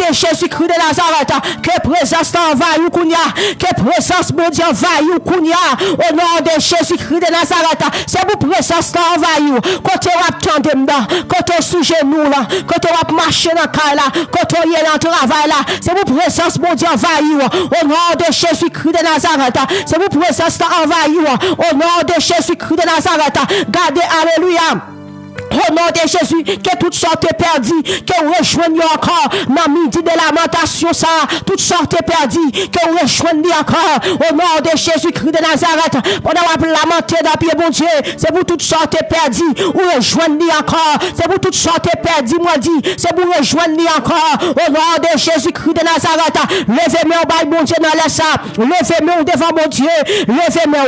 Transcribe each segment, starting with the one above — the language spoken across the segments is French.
de Jésus-Christ de Nazareth, que présence t'envahit ou kounia, que présence mon Dieu envahit ou kounia, au nom de Jésus-Christ de Nazareth, c'est pour présence t'envahit, quand tu vas tendre dedans, quand tu es sous genou là, quand tu vas marcher dans le cas là, quand tu es dans le travail là, c'est pour présence mon Dieu envahit, au nom de Jésus-Christ de Nazareth, c'est pour présence t'envahit, au nom de Jésus-Christ de Nazareth, gardez, alléluia. Au nom de Jésus, que toutes sortes perdues, que rejoignent encore dans midi de lamentation, ça, toutes sortes perdues, que rejoignent encore au nom de Jésus-Christ de Nazareth. Pendant la lamenter dans pied, bon Dieu, c'est pour toutes sortes perdues, ou rejoignent encore, c'est pour toutes sortes perdues, moi dit, c'est pour rejoignent encore au nom de Jésus-Christ de Nazareth. Levez-moi au bail, bon Dieu, dans la salle, levez-moi devant mon Dieu, levez-moi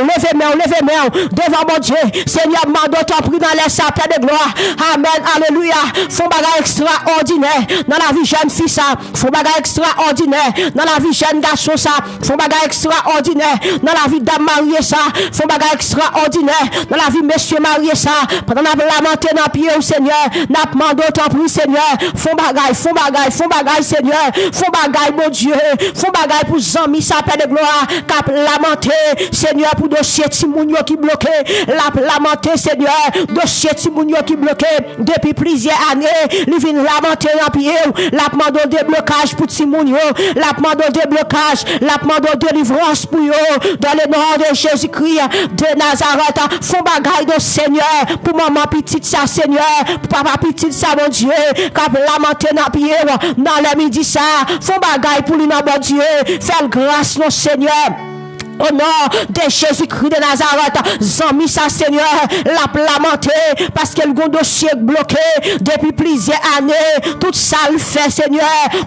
devant mon Dieu. Seigneur, m'a t'en prie dans la salle, Père de gloire. Amen, alléluia. Font bagage extraordinaire dans la vie jeune fille ça. Font bagage extraordinaire dans la vie jeune garçon ça. Font bagage extraordinaire dans la vie dame mariée ça. Font bagage extraordinaire dans la vie monsieur marié ça. Pendant la lamenté dans pied au Seigneur, n'a demandé autant pour Seigneur. Font bagage Seigneur. Font bagage mon Dieu. Font bagage pour amis ça Père de gloire. Cap lamenté Seigneur pour dossier Timounio qui bloqué. La lamenté Seigneur dossier Timounio qui bloqué depuis plusieurs années, il vient lamenter en pied, la demande de déblocage pour Timounio, la demande de déblocage, la demande de délivrance pour eux, dans le nom de Jésus-Christ de Nazareth, font bagaille de Seigneur, pour maman petite ça Seigneur, pour papa petite ça mon Dieu, quand lamenter en pied, dans le midi ça, font bagaille pour lui dans mon Dieu, faire grâce non Seigneur. Au nom de Jésus-Christ de Nazareth, zami ça Seigneur, la lamenté parce que le dossier bloqué depuis plusieurs années. Tout ça le fait Seigneur,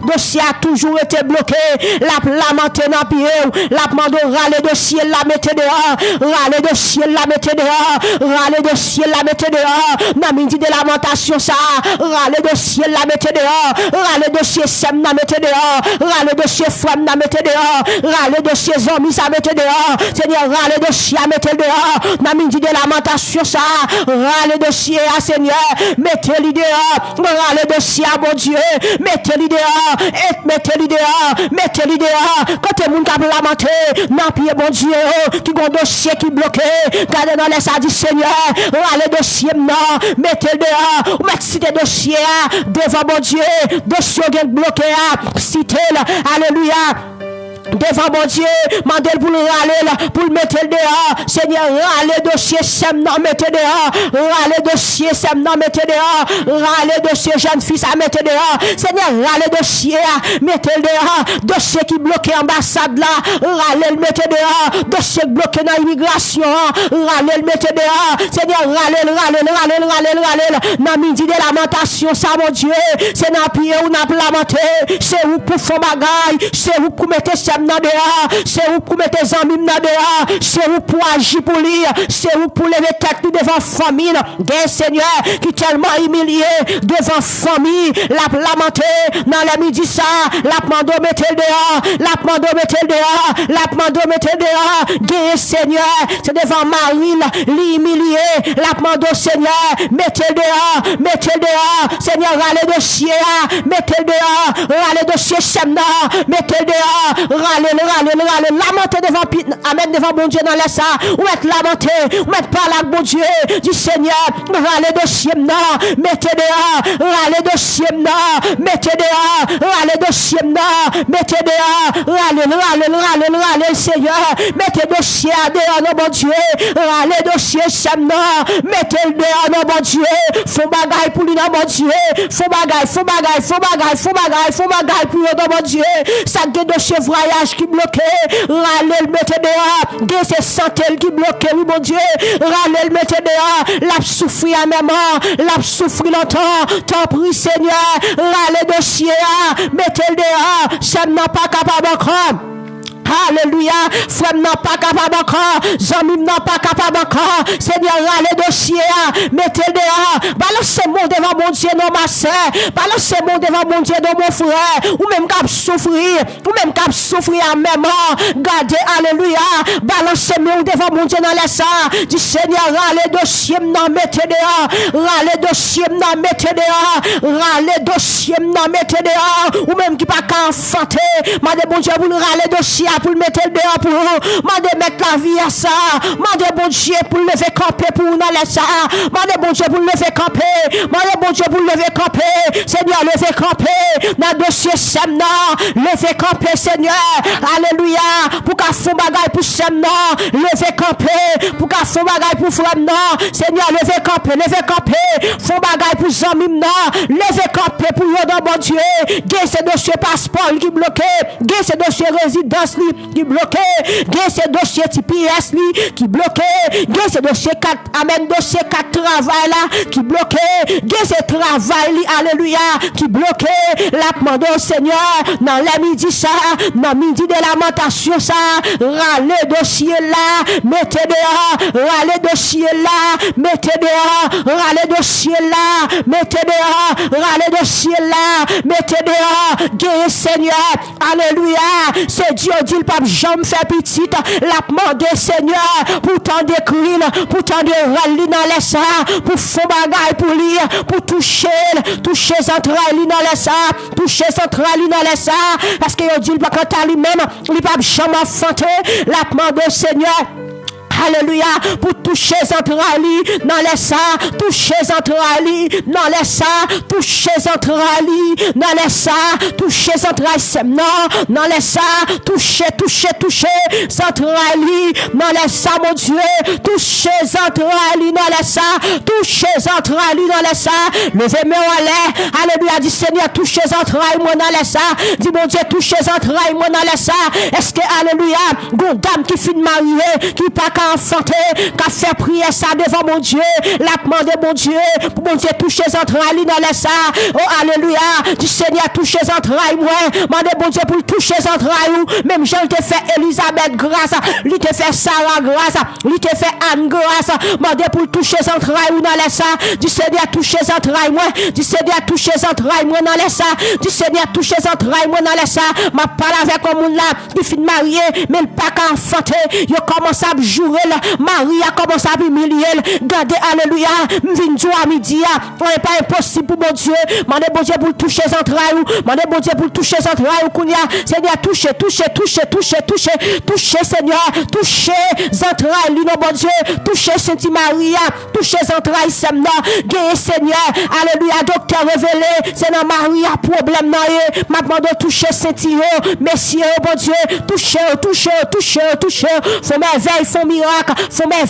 dossier a toujours été bloqué. La lamenté dans pied, la demande râler dossier la mettez dehors, râler dossier la mettez dehors, râler dossier la mettez dehors. Dans midi de lamentation ça, râler dossier la mettez dehors, râler dossier sem la mettez dehors, râler dossier femme la mettez dehors, râler dossier zami ça mettez dehors. Seigneur, râle de chien, mettez dehors. N'a midi de lamentation, ça. Râle de chien, Seigneur. Mettez-le dehors. Râle de chien, mon Dieu. Mettez-le dehors. Mettez-le dehors. Mettez-le dehors. Quand tout le monde a lamenté, n'a pied, mon Dieu. Qui ont un dossier qui bloqué. Gardez dans les sadis, Seigneur. Râle de chien, non. Mettez-le dehors. Mettez le dossier devant mon Dieu. Dossier bloqué. Citez-le. Alléluia. Devant mon Dieu, mandel pour le râler, pour le mettre dehors. Seigneur, râler dossier, sem non, mettez dehors. Râler dossier, sem non, mettez dehors. Râler dossier, jeune fille, à mettre dehors. Seigneur, râler dossier, mettez dehors. Dossier qui bloqué ambassade là, râler, mettez dehors. Dossier bloqué dans l'immigration, râler, mettez dehors. Seigneur, râler. Dans midi de lamentation, ça, mon Dieu, c'est dans pied ou dans lamenté. C'est où pour faire bagaille, c'est où pour mettre c'est où pour mettre des amis dehors, c'est où pour agir pour lire, c'est où pour lever tête devant famille, des seigneurs qui tellement humilié devant famille, la lamenté dans la midi ça, la mando mettez dehors, la mando mettez dehors, la mando mettez dehors, des seigneurs, c'est devant Marie, l'humilié, la mando Seigneur, mettez dehors, Seigneur, râlez de chien, mettez dehors, râlez de chien, semna, mettez dehors, râler, lamenter devant bon Dieu dans les ça, ou être lamenté, ou être par là, bon Dieu, du Seigneur, râler de chien, mettez dehors, râler de chien, mettez dehors, râler de chien, mettez dehors, râler, Seigneur, mettez de chien dehors, non, bon Dieu, râler de chien, mettez le dehors, non, bon Dieu, faut bagaille pour lui, non, bon Dieu, faut bagaille pour lui, non, bon Dieu, ça guette de chevreuil qui bloqué, râler, mettez dehors, guette c'est santé qui bloqué, oui, mon Dieu, râler, mettez dehors, l'a souffrir à même, l'a souffrir longtemps, t'en prie, Seigneur, râler de chien, mettez le dehors, ça n'a pas capable encore. Alléluia. Frère n'a pas capable encore. Zami n'a pas capable encore. Seigneur, râle dossier. Mettez dehors. Balancez-moi devant mon Dieu, non ma soeur. Balancez-moi devant mon Dieu, non mon frère. Ou même cap souffrir. Ou même cap souffrir en même temps. Gardez, alléluia. Balancez-moi devant mon Dieu dans les sangs. Du Seigneur, râle dossier, non mettez dehors. Râle dossier, non mettez dehors. Râle dossier, non mettez dehors. Ou même qui pas qu'à enfanter. Mande bon Dieu, vous râle dossier pour le mettre dehors pour vous. Mande mettre la vie à ça. Mande bon Dieu pour le lever camper pour vous dans les sangs. Mande bon Dieu pour le lever camper. Mande bon Dieu pour le lever camper. Seigneur, lever camper. Dans le dossier Semna. Lever camper, Seigneur. Alléluia. Pour qu'à fond bagaille pour Semna. Lever camper. Pour qu'à fond bagaille pour Fremna. Seigneur, lever camper. Lever camper. Fond bagaille pour Zamimna. Lever camper pour vous dans mon Dieu. Gain ce dossier passeport qui bloqué. Gain ce dossier résidence qui bloqué. Gain ce dossier TPS qui bloqué. Gain ce dossier 4. Amen. Dossier 4 travail là qui bloqué. Gain ce travail alléluia qui bloqué. La demande au Seigneur dans la midi ça. Dans midi de lamentation ça. Râle dossier là. Mettez dehors. Râle dossier là. Mettez dehors. Râle dossier là. Mettez dehors. Râle dossier là. Mettez dehors. Gain Seigneur. Alléluia. C'est Dieu dit le pape Jean me fait petite. La demande Seigneur pour t'en décrire. Pour t'en de râler dans les sangs. Pour faire bagaille pour lire. Pour toucher centrales dans les sangs. Toucher centrales dans les sangs. Parce que Dieu dit pas quand à lui-même. Le pape Jean m'a fanté. La demande Seigneur. Alléluia, pour toucher centrali dans les sangs, toucher centrali dans les sangs, toucher centrali dans les sangs, toucher centrali semna dans les sangs, toucher centrali dans les sangs, mon Dieu, toucher centrali dans les sangs, toucher centrali dans les sangs, levez-moi en l'air, alléluia, dit Seigneur, toucher centrali moi dans les sangs, dit mon Dieu, toucher centrali moi dans les sangs, est-ce que, alléluia, une dame qui finit mariée, qui pas enfanté, qu'a fait prier ça devant mon Dieu, la demande mon Dieu, pour mon Dieu toucher les entrailles dans les sangs, oh alléluia, du Seigneur toucher les entrailles, moi, demande mon Dieu pour toucher les entrailles, même Jean te fait Elisabeth grâce, lui te fait Sarah grâce, lui te fait Anne grâce, demande pour toucher les entrailles dans les sangs, du Seigneur toucher les entrailles, moi, du Seigneur toucher les entrailles, moi dans les sangs, du Seigneur toucher les entrailles, moi dans les sangs, m'a parlé avec un monde là, qui finit marié, mais il pas qu'à enfanter, il commence à jouer. Marie a commencé à humilier. Gardez, alléluia. M'vin à midi. On n'est pas impossible pour mon Dieu. Mandez bon Dieu pour toucher les entrailles. Mandez bon Dieu pour toucher les entrailles. Seigneur, touchez, Seigneur. Touchez les entrailles, non, bon Dieu. Touchez Sainte Maria. Touchez les entrailles, Semna. Gagnez, Seigneur. Alléluia. Docteur révélé. C'est dans Maria problème. Maintenant, toucher Saint-Tio. Messieurs, bon Dieu. Touchez. Faut merveille, faut miracle. Faut merveille.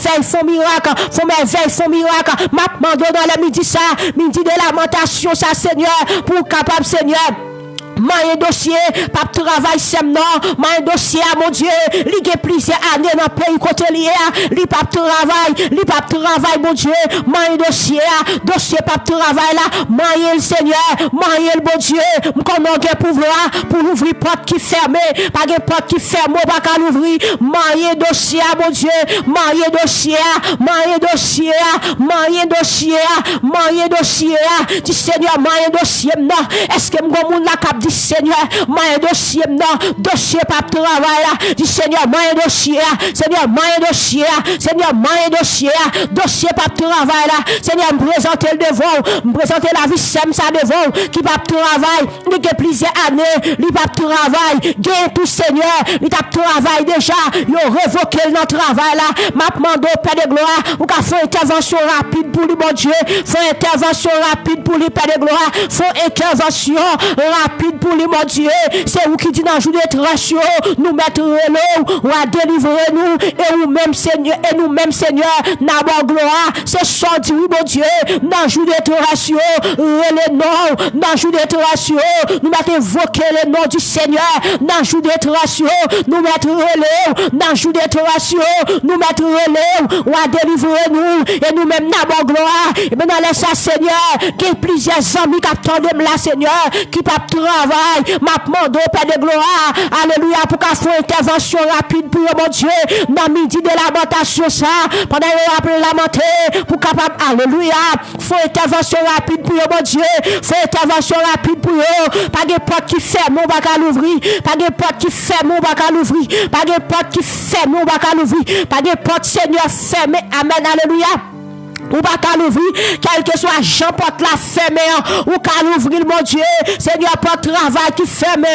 Maintenant, dans la midi ça. Midi de lamentation, ça, Seigneur. Pour capable, Seigneur. Maïe dossier, pas travail semna, maïe dossier à mon Dieu, li gen plusieurs années dans le pays côté lié, li pas travail, mon Dieu, maïe dossier pas travail là, maïe le Seigneur, maïe le bon Dieu, m'konnon gen pouvoir pour ouvrir porte qui fermée, pas gen porte qui fermée, pas qu'à l'ouvrir, maïe dossier mon Dieu, maïe dossier, du Seigneur, maïe dossier, non, est-ce que m'gon la cap du Seigneur, maïe dossier, non, dossier pas travail là, du Seigneur, maïe dossier, Seigneur, dossier pas travail là, Seigneur, me présenter le devant, me présenter la vie sem ça devant, qui pas travail, il y a plusieurs années, il pas travail, gain tout Seigneur, il t'a travail déjà, il a révoqué le travail là, m'a demandé au Père de gloire, ou qu'a fait intervention rapide pour lui, mon Dieu, fait intervention rapide pour lui, Père de gloire, fait intervention rapide pour lui, mon Dieu, c'est vous qui dit dans le jour de tractions, nous mettre l'eau, ou à délivrer nous, et nous-mêmes Seigneur, n'abord gloire, c'est ça dit, mon Dieu, dans le jour de tractions, le nom, dans le jour de tractions, nous mettons invoquer le nom du Seigneur, dans le jour de tractions, nous mettons l'eau, dans le jour de tractions, nous mettons l'eau, ou à délivrer nous, et nous-mêmes n'abord gloire, et maintenant laisse ça, Seigneur, qu'il y ait plusieurs amis qui attendent là, Seigneur, qui peuvent travailler travail. Ma demande au Père de gloire. Alléluia. Pour qu'à faire intervention rapide pour mon Dieu. Dans midi de lamentation ça. Pendant qu'on appelle lamenter. Pour capable. Alléluia. Faut intervention rapide pour mon Dieu. Faut intervention rapide pour eux. Pas de porte qui ferme, on va qu'à l'ouvrir. Pas de porte qui ferme, on va qu'à l'ouvrir. Pas de porte qui ferme, on va qu'à l'ouvrir. Pas de porte Seigneur fermée. Amen. Alléluia. Ou pas qu'à l'ouvrir, quel que soit Jean porte la fermée, ou qu'à l'ouvrir mon Dieu, Seigneur porte travail qui fermé,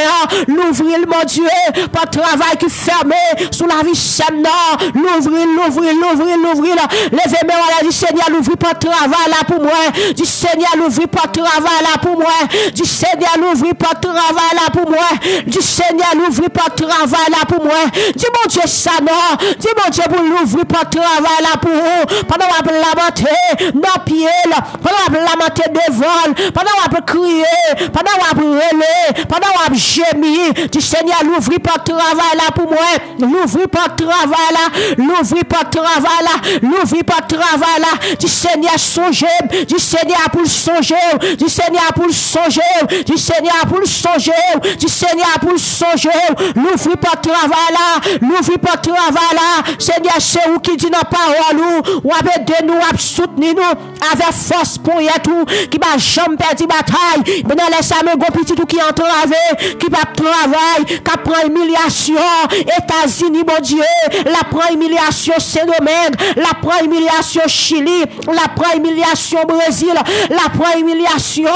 l'ouvrir mon Dieu, porte travail qui fermé, sous la vie Seigneur, l'ouvrir, levez-moi là, du Seigneur, l'ouvrir porte travail là pour moi, du Seigneur, l'ouvrir porte travail là pour moi, du Seigneur, l'ouvrir porte travail là pour moi, du Seigneur, l'ouvrir porte travail là pour moi, dis mon Dieu ça non, dis mon Dieu pour l'ouvrir porte travail là pour vous, pendant qu'on la non pied là, pendant qu'on lamenter devant, pendant qu'on crier, pendant qu'on relais, pendant qu'on gémir, du Seigneur l'ouvrir pour travail là pour moi, l'ouvrir pour travail là, l'ouvrir pour travail là, l'ouvrir pour travail là, du Seigneur songer, du Seigneur pour songer, du Seigneur pour songer, du Seigneur pour songer, du Seigneur pour songer, l'ouvrir pour travail là, l'ouvrir pour travail là, Seigneur c'est vous qui dit nos paroles, ou avec de nous soutenir nous avec force pour y tout qui va jamais perdre bataille mais dans les samedi go petit tout qui entravé qui va travail qui prend humiliation États-Unis mon Dieu la prend humiliation Saint-Domingue la prend humiliation Chili la prend humiliation Brésil la prend humiliation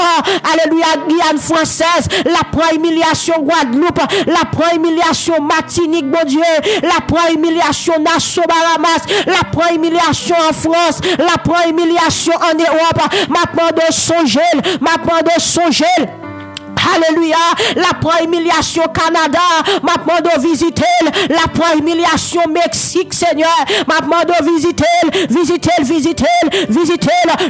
alléluia Guyane française la prend humiliation Guadeloupe la prend humiliation Martinique mon Dieu la prend humiliation Nassau Bahamas la prend humiliation en France la prend humiliation en Europe, maintenant de songer, Alléluia, la prend humiliation Canada, maintenant de visiter, la prend humiliation Mexique, Seigneur, maintenant de visiter,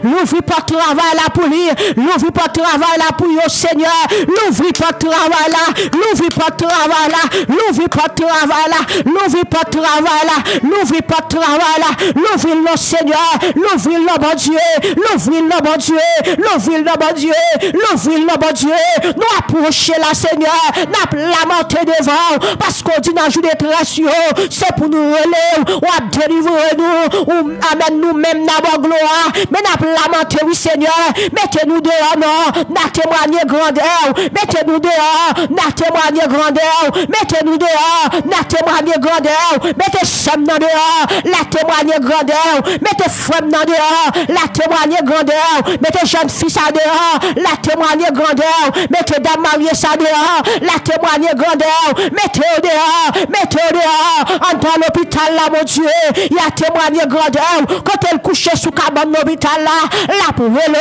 l'ouvrir pour travail là pour lui, l'ouvrir pour travail là pour yo, Seigneur, l'ouvrir pour travail là, l'ouvrir pour travail là, l'ouvrir pour travail là, l'ouvrir pour travail là, l'ouvrir pour travail là, l'ouvrir le Seigneur, l'ouvrir le bon Dieu, l'ouvrir le bon Dieu, l'ouvrir le bon Dieu, l'ouvrir le bon Dieu, nous approcher la Seigneur, nous lamenter devant, parce qu'on dit dans le jour de tractions, c'est pour nous relever, ou à délivrer nous, ou amène nous-mêmes dans la gloire, mais nous lamenter, oui Seigneur, mettez-nous dehors, non, nous témoigner grandeur, mettez-nous dehors, nous témoigner grandeur, mettez-nous dehors, nous témoigner grandeur, mettez Sem dans dehors, la témoigner grandeur, mettez Frem dans dehors, la témoigner grandeur, mettez jeune fils à dehors, la témoigner grandeur, mettez dame mariée ça dehors, la témoigner grandeur, mettez au dehors, en dans l'hôpital là, mon Dieu, il y a témoigner grandeur, quand elle couchait sous cabane l'hôpital là, la brûle,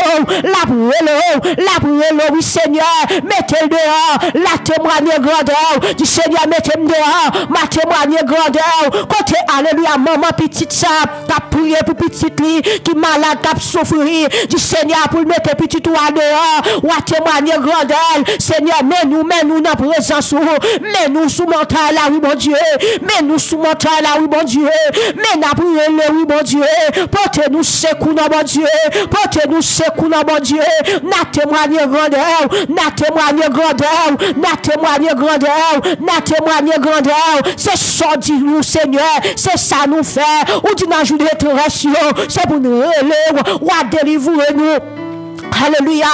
oui Seigneur, mettez dehors, la témoigner grandeur, du Seigneur, mettez dehors, ma témoigner grandeur, côté alléluia, maman petite ça, t'as prié pour petite li, qui malade, t'as souffrir, du Seigneur, pour mettre petit tout à dehors, ou à témoigner grandeur, Seigneur, mets-nous dans la présence, mets-nous sous mental là, oui mon Dieu, mets-nous sous mental là, oui mon Dieu, mets-nous brûler, oui mon Dieu, portez-nous secours dans mon Dieu, portez-nous secours dans mon Dieu, n'a témoigné grandeur, n'a témoigné grandeur, n'a témoigné grandeur, n'a témoigné grandeur, c'est ça dit nous Seigneur, c'est ça nous faire, ou dit dans jour de résurrection, c'est pour nous relever, ou à délivrer nous. Alléluia,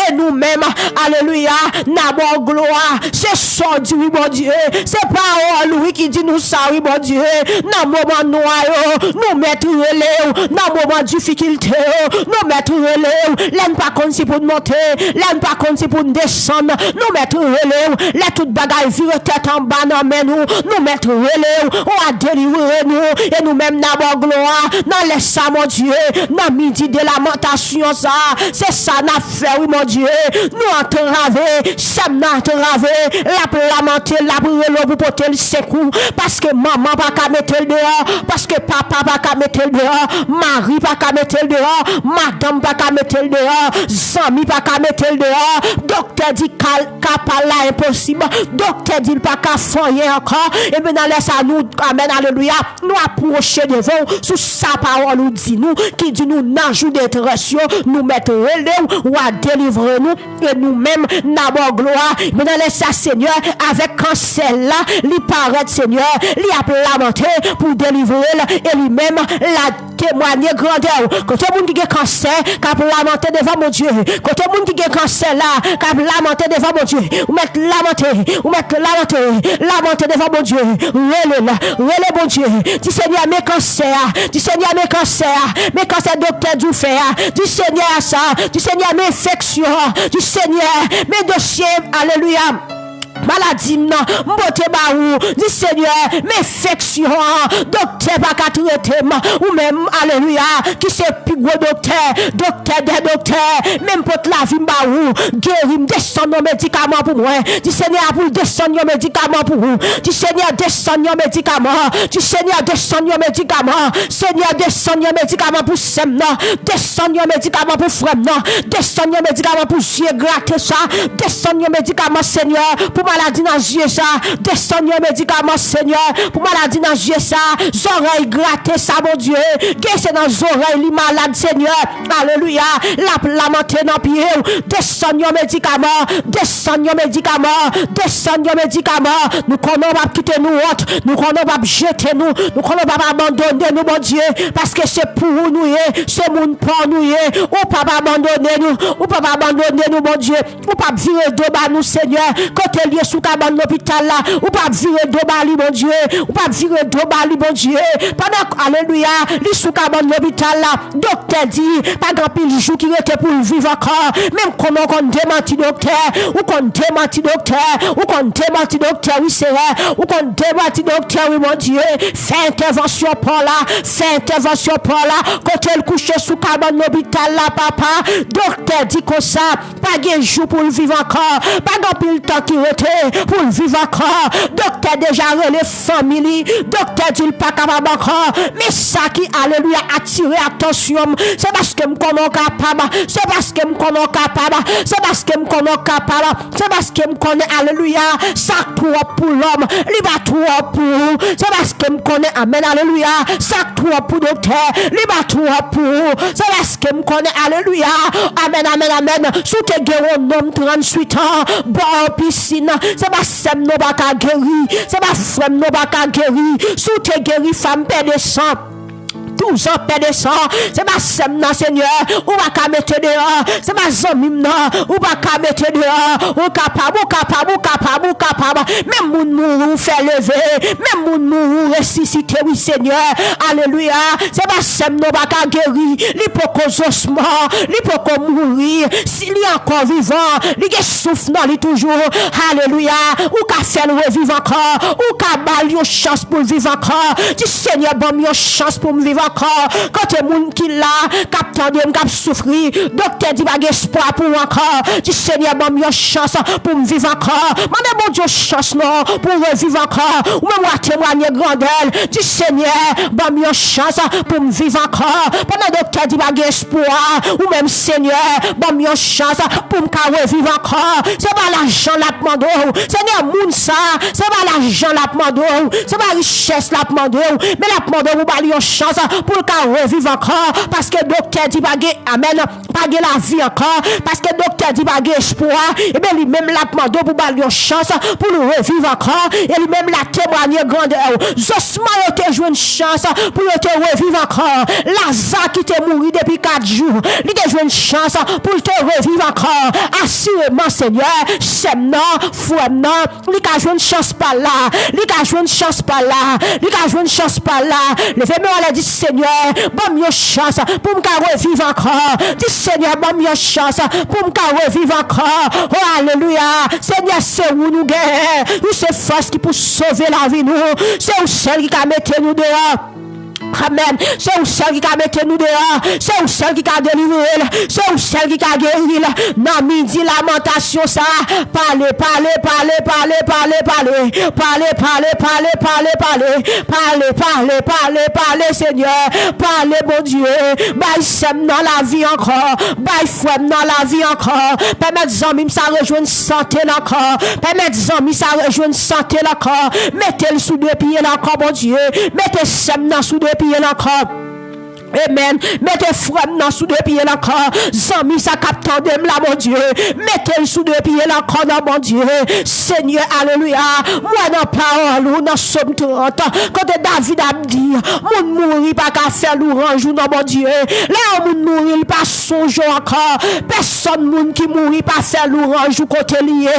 et nous-mêmes, alléluia, n'abord gloire, c'est ça dit, oui, mon Dieu, c'est pas lui qui dit nous ça, oui, mon Dieu, dans moment noir, nous mettre relais, dans moment difficulté, nous mettre relais, l'aime pas comme si pour monter, l'aime pas comme si pour descendre, nous mettre relais, les toutes bagailles vire tête en bas, nous mettre relais, on a délivré nous, et nous-mêmes, d'abord gloire, dans les ça, mon Dieu, dans midi de lamentation, ça, c'est ça. N'a fait, oui mon Dieu, nous entraver, Sem n'a entravé, la lamenter, la brûler pour porter le secours, parce que maman pas qu'à mettre le dehors, parce que papa pas qu'à mettre le dehors, Marie pas qu'à mettre le dehors, madame pas qu'à mettre le dehors, Zami pas qu'à mettre le dehors, docteur dit qu'à pas là impossible, docteur dit pas qu'à foyer encore, et maintenant laisse à nous, amen, alléluia, nous approcher devant, sous sa parole nous dit nous, qui dit nous, dans jour d'être nous mettre relais, ou à délivrer nous et nous-mêmes n'avons gloire. Mais dans ça, Seigneur, avec cancer là, lui paraît, Seigneur, lui a lamenté pour délivrer et lui-même la témoigner grandeur. Quand tout le monde qui a cancer, qui a lamenté devant mon Dieu. Quand tout le monde qui a cancer là, qui a lamenté devant mon Dieu. Ou mettre lamenter devant mon Dieu. Relais mon Dieu. Dis Seigneur, mes cancers, dis Seigneur, mes cancers docteur du fer, dis Seigneur ça, dis Seigneur mes infections, dis Seigneur mes dossiers, alléluia. Maladie, non, mbote baou, dit Seigneur, mes infections, docteur pas qu'à traiter, ou même, alléluia, qui c'est plus gros docteur des docteurs, même pour la vie baou, guérir, descendre nos médicaments pour moi, dit Seigneur, pour descendre nos médicaments pour vous, dit Seigneur, descendre nos médicaments, dit Seigneur, descendre nos médicaments, Seigneur, descendre nos médicaments pour Semna, descendre nos médicaments pour Fremna, descendre nos médicaments pour Dieu, gratter ça, descendre nos médicaments, Seigneur, pour maladie dans yeux ça, descendre nos médicaments, Seigneur, pour maladie dans yeux ça, oreilles gratter ça, mon Dieu, c'est dans les oreilles, les malades, Seigneur, alléluia, la lamenté dans pied, descendre nos médicaments, descendre nos médicaments, descendre nos médicaments, nous connaissons pas quitter nous autres, nous connaissons pas jeter nous connaissons pas abandonner nous, mon Dieu, parce que c'est pour nous, c'est mon pour nous, ou pas abandonner nous, ou pas abandonner nous, mon Dieu, ou pas virer de bas nous, Seigneur, quand tu es sous cabane l'hôpital là, ou pas virer de bas, mon Dieu, ou pas virer de bas, mon Dieu, pendant, alléluia, les sous cabane l'hôpital là, docteur dit, pas grand pile jour qui était pour vivre encore, même comment qu'on démentit docteur, ou qu'on démentit docteur, ou qu'on démentit docteur, oui c'est vrai, ou qu'on démentit docteur, oui mon Dieu, fais intervention pour là, fais intervention pour là, quand elle couche sous cabane l'hôpital là, papa, docteur dit comme ça, pas de jour pour vivre encore, pas grand pile temps qui était pour vivre encore, docteur déjà relé famille, docteur dit pas capable encore, mais ça qui, alléluia, attirer attention, c'est parce que me connais capable, c'est parce que me connais capable, c'est parce que me connais capable, c'est parce que me connais, alléluia, ça trop pour l'homme, il va trop pour, c'est parce que me connais, amen, alléluia, ça trop pour docteur, il va trop pour, c'est parce que me connais, alléluia, amen, amen, amen, sous tes guéros, homme 38 ans, bon piscine, c'est pas sem no baka guéri, c'est pas frem no baka guéri, sous tes guéri femme père de sang. 12 ans, père de sang, c'est pas Semna, Seigneur, ou pas mettre dehors, c'est pas Zomim, ou pas mettre dehors, ou capable, même moun mourou fait lever, même moun mourou ressusciter, oui, Seigneur, alléluia, c'est pas Semna, pas guéri, l'hypocosos mort, l'hypocos mourir, s'il est encore vivant, il souffle dans lui toujours, alléluia, ou qu'a fait le revivre encore, ou qu'a bal une chance pour vivre encore, dis Seigneur, bon, une chance pour me vivre encore, quand tu es moun qui là, cap tendem, cap souffrir, docteur dit pas espoir pour encore, dis Seigneur, bon, une chance pour me vivre encore, mon bon Dieu, chance non, pour revivre encore, ou même témoigner grandeur, dis Seigneur, bon, une chance pour me vivre encore, pendant docteur dit pas espoir, ou même Seigneur, bon, une chance pour me revivre encore, c'est pas l'argent la demande, Seigneur, moun ça, c'est pas l'argent la demande, c'est pas richesse la demande, mais la demande pour pas une chance pour le revivre encore, parce que docteur dit pas amen, pas la vie encore, parce que docteur dit pas espoir, et bien lui-même la demande pour pas une chance pour le revivre encore, et lui-même la témoigner grandeur. Josman te joué une chance pour te revivre encore. Lazare qui te mouru depuis 4 jours, il te joué une chance pour te revivre encore. Assurément, Seigneur, Semna, Fouemna, il a joué une chance par là, il a joué une chance par là, il a joué une chance par là. Levez-moi, on a dit Seigneur, bonne chance pour me revivre encore. Dis Seigneur, bonne chance pour me revivre encore. Oh, alléluia. Seigneur, c'est où nous guérir. C'est force qui peut sauver la vie nous. C'est où celle qui a mis nous dehors. Amen. C'est où celle qui a mis nous dehors. C'est où celle qui a délivré. C'est où celle qui a guéri. Non, midi lamentation ça. Parlez, Seigneur. Parlez, mon Dieu. Baille sem dans la vie encore. Baille fouem dans la vie encore. Permettez Zami ça rejoindre santé encore. Permettez Zami ça rejoindre santé encore. Mettez-le sous 2 pieds encore, mon Dieu. Mettez sem dans sous 2 pieds encore. Amen. Mettez frère dans sous deux pieds là corps. Zami ça capte de là mon Dieu. Mettez sous deux pieds là corps dans mon Dieu. Seigneur, alléluia. Moi dans parole ou dans Somme 30 quand David a dit mon mourir pas qu'à faire l'orange dans mon Dieu. Là mon mourir pas songe encore. Personne moun qui mourir pas faire l'orange ou côté lié.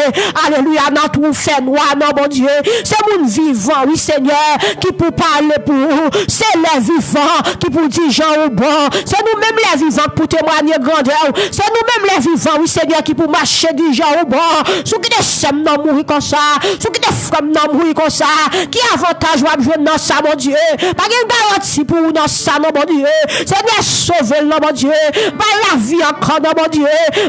Alléluia, dans tout fait noir dans mon Dieu. C'est mon vivant, oui Seigneur, qui pour parler pour vous. C'est les vivants qui pour dire au bon. C'est nous-mêmes les vivants pour témoigner grandeur. C'est nous-mêmes les vivants, oui Seigneur, qui pour marcher du genre au bon. Ceux qui descendent dans mourir comme ça, ceux qui descendent dans mourir comme ça, qui avantage ou jouer dans ça, mon Dieu. Pas de garantie pour nous dans ça, mon Dieu. Seigneur, sauver mon Dieu. Pas la vie encore, mon Dieu.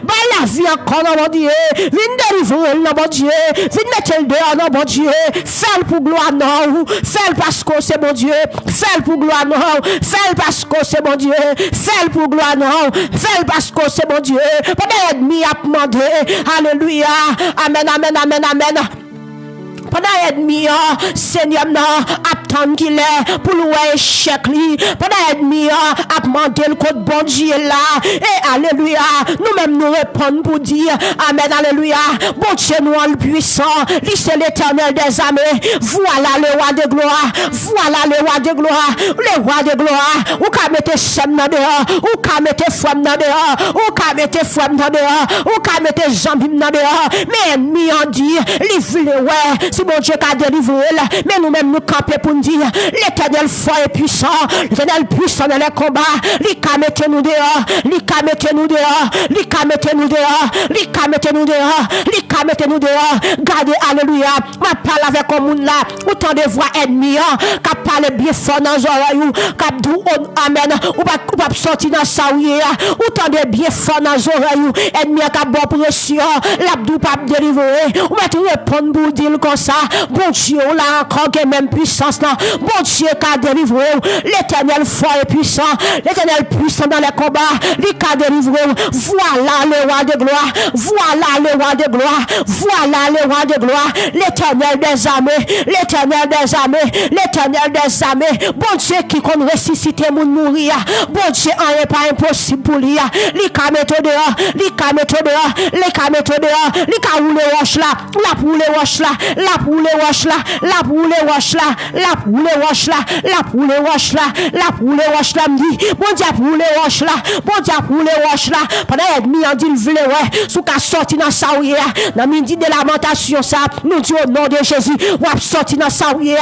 Pas la vie encore, mon Dieu. Viens délivrer, mon Dieu. Viens mettre le dehors, mon Dieu. Fais pour gloire, non. Fais parce que c'est mon Dieu. Fais pour gloire, non. Fais parce que c'est mon Dieu. Fais pour gloire, non. Fais parce que c'est mon Dieu. Pendant l'ennemi a demandé. Alléluia. Amen, amen, amen, amen. Pendant l'ennemi, Seigneur, attend qu'il est pour louer échec. Pendant l'ennemi, a demandé le code bon Dieu là. Et alléluia, nous-mêmes nous répondons pour dire amen, alléluia. Bon Dieu, nous en puissant. Lui, c'est l'éternel des armées. Voilà le roi de gloire. Voilà le roi de gloire. Le roi de gloire. Ou qu'à mettre sem dans dehors. Ou qu'à mettre femme dans dehors. Ou qu'à mettre femme dans dehors. Ou qu'à mettre jambim dans dehors. Mais ennemi en dit, livre ouais. Si mon Dieu a délivré, mais nous-mêmes nous camper pour nous dire l'éternel fort et puissant, l'éternel puissant dans les combats, l'Ika mettez-nous dehors, l'Ika mettez-nous dehors, l'Ika mettez-nous dehors, l'Ika mettez-nous dehors, l'Ika mettez-nous dehors. Gardez, alléluia, ma parle avec un monde là, autant de voix ennemies, qui parle bien fort dans les oreilles, qui dit amen, ou pas sortir dans sa ouïe, autant de bien fort dans les oreilles, ennemis qui a bon pression, l'abdou pas délivrer, ou mettre répondre pour dire comme ça. Bon Dieu, là encore qui même puissance là. Bon Dieu qui a délivré. L'éternel fort et puissant. L'éternel puissant dans les combats. Lui qui a délivré. Voilà le roi de gloire. Voilà le roi de gloire. Voilà le roi de gloire. L'éternel des armées. L'éternel des armées. L'éternel des armées. Bon Dieu qui compte ressusciter mon mourir. Bon Dieu, en est pas impossible pour lui. Lui qui a mettre dehors. Lui qui a mettre dehors. Lui qui a mettre dehors. Lui qui a roulé roche là. La poule roche là. La poule roche là, la poule roche là, la poule roche là, la poule roche là, la poule roche là, me dit, bon Dieu poule roche là, bon Dieu poule roche là, pendant l'ennemi en dit le vle ouais, sous qu'a sorti dans sa ouïe, dans midi de lamentation ça, nous disons au nom de Jésus, ou a sorti dans sa ouïe.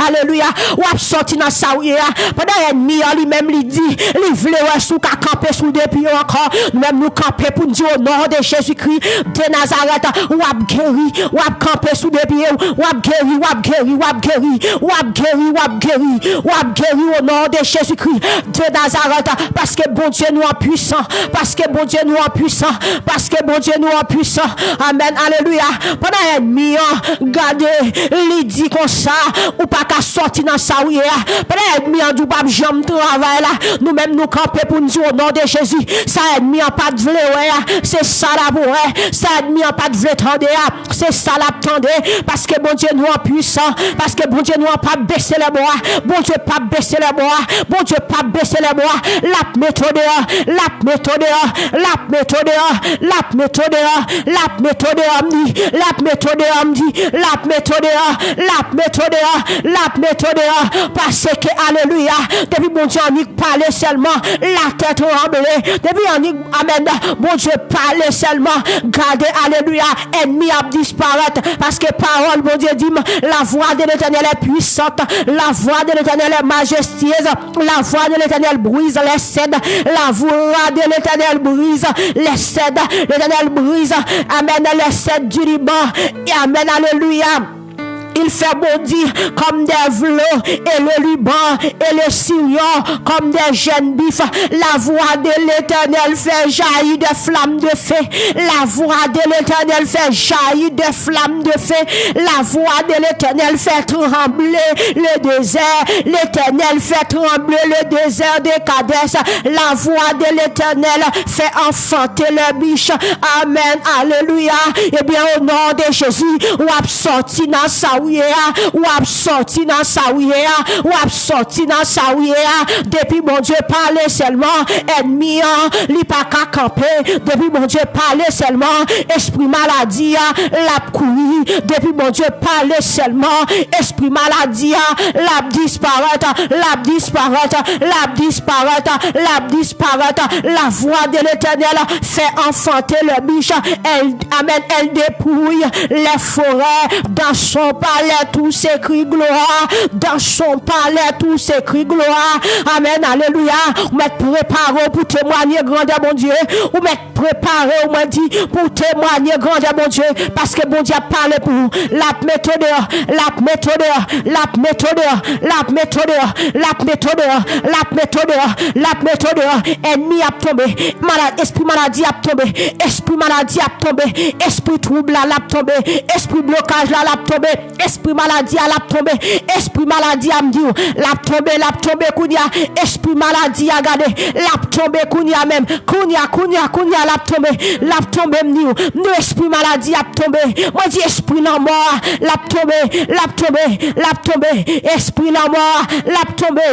Alléluia, ou a sorti dans sa ouïe, pendant l'ennemi lui-même lui dit, il voulait sous qu'à camper sous deux pieds encore, nous-mêmes nous camper pour dire au nom de Jésus-Christ de Nazareth, ou a guéri, ou a camper sous deux pieds, ou a guéri, ou a guéri, ou a guéri, ou a guéri, ou a guéri, ou a guéri au nom de Jésus-Christ de Nazareth, parce que bon Dieu nous en puissant, parce que bon Dieu nous en puissant, parce que bon Dieu nous en puissant, amen, alléluia, pendant l'ennemi, regardez, il dit comme ça, ou pas qu'à sortir dans sa ouïe. Peut-être ennemi en du bab jambe travail là. Nous-mêmes nous camper pour nous dire au nom de Jésus. Ça ennemi en pas de vle c'est ça la pour ça ennemi en pas de vle tendre c'est ça la tendre parce que bon Dieu nous en puissant parce que bon Dieu nous en pas baisser les bois. Bon Dieu pas baisser les bois. Bon Dieu pas baisser les bois. La méthode la méthode la méthode la méthode la méthode la méthode la méthode la méthode la méthode parce que alléluia depuis bon Dieu on y parle seulement la tête tremblée depuis on y amen bon Dieu parle seulement gardez alléluia ennemi a disparaître parce que parole bon Dieu dit la voix de l'Éternel est puissante la voix de l'Éternel est majestueuse la voix de l'Éternel brise les cèdres la voix de l'Éternel brise les cèdres l'Éternel brise amen les cèdres du Liban et amen alléluia. Il fait bondir comme des velours et le Liban et le Syrian comme des jeunes bifs. La voix de l'Éternel fait jaillir des flammes de feu. La voix de l'Éternel fait jaillir des flammes de feu. La voix de l'Éternel fait trembler le désert. L'Éternel fait trembler le désert de Kadès. La voix de l'Éternel fait enfanter le biche. Amen. Alléluia. Et bien au nom de Jésus, on a sorti dans sa oui. ou a sorti dans sa ouïe, ou a sorti dans sa ouïe, depuis mon Dieu parler seulement, ennemi, li pas qu'à camper, depuis mon Dieu parler seulement, esprit maladie, la courir, depuis mon Dieu parler seulement, esprit maladie, la disparaître, la disparaître, la disparaître, la disparaître, la voix de l'Éternel fait enfanter le biche, elle, amen, elle dépouille les forêts, dans son palais tout s'écrit gloire, dans son palais tout s'écrit gloire, amen, alléluia, ou m'être préparé pour témoigner grandeur mon Dieu, ou m'être préparé, ou m'a dit, pour témoigner grandeur mon Dieu, parce que mon Dieu a parlé pour vous, la méthode, la méthode, la méthode, la méthode, la méthode, la méthode, la méthode, ennemi a tombé, malade, esprit maladie a tombé, esprit maladie a tombé, esprit trouble a tombé, esprit blocage là l'a tombé, esprit maladie a tombé, esprit maladie a m'dit, l'a tombé kounya, esprit maladie a gardé, l'a tombé kounya même, kounya l'a tombé m'dit, nous esprit maladie a tombé, moi dis esprit la mort, l'a tombé, esprit la mort, l'a tombé,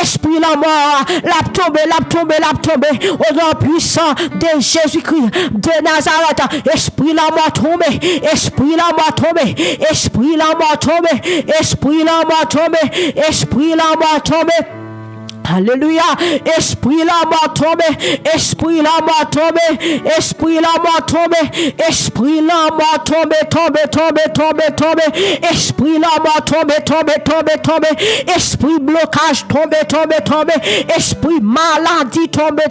esprit la mort, l'a tombé, au nom puissant de Jésus-Christ de Nazareth, esprit la mort tombé, esprit la mort tombé, esprit la mort tombé, esprit la mort tombé, esprit la mort tombé. Alléluia, esprit la mort tombé, esprit la mort tombé, esprit la mort tombé, esprit la mort tombé, tombé, esprit la mort tombé, esprit blocage tombé, esprit maladie tombé,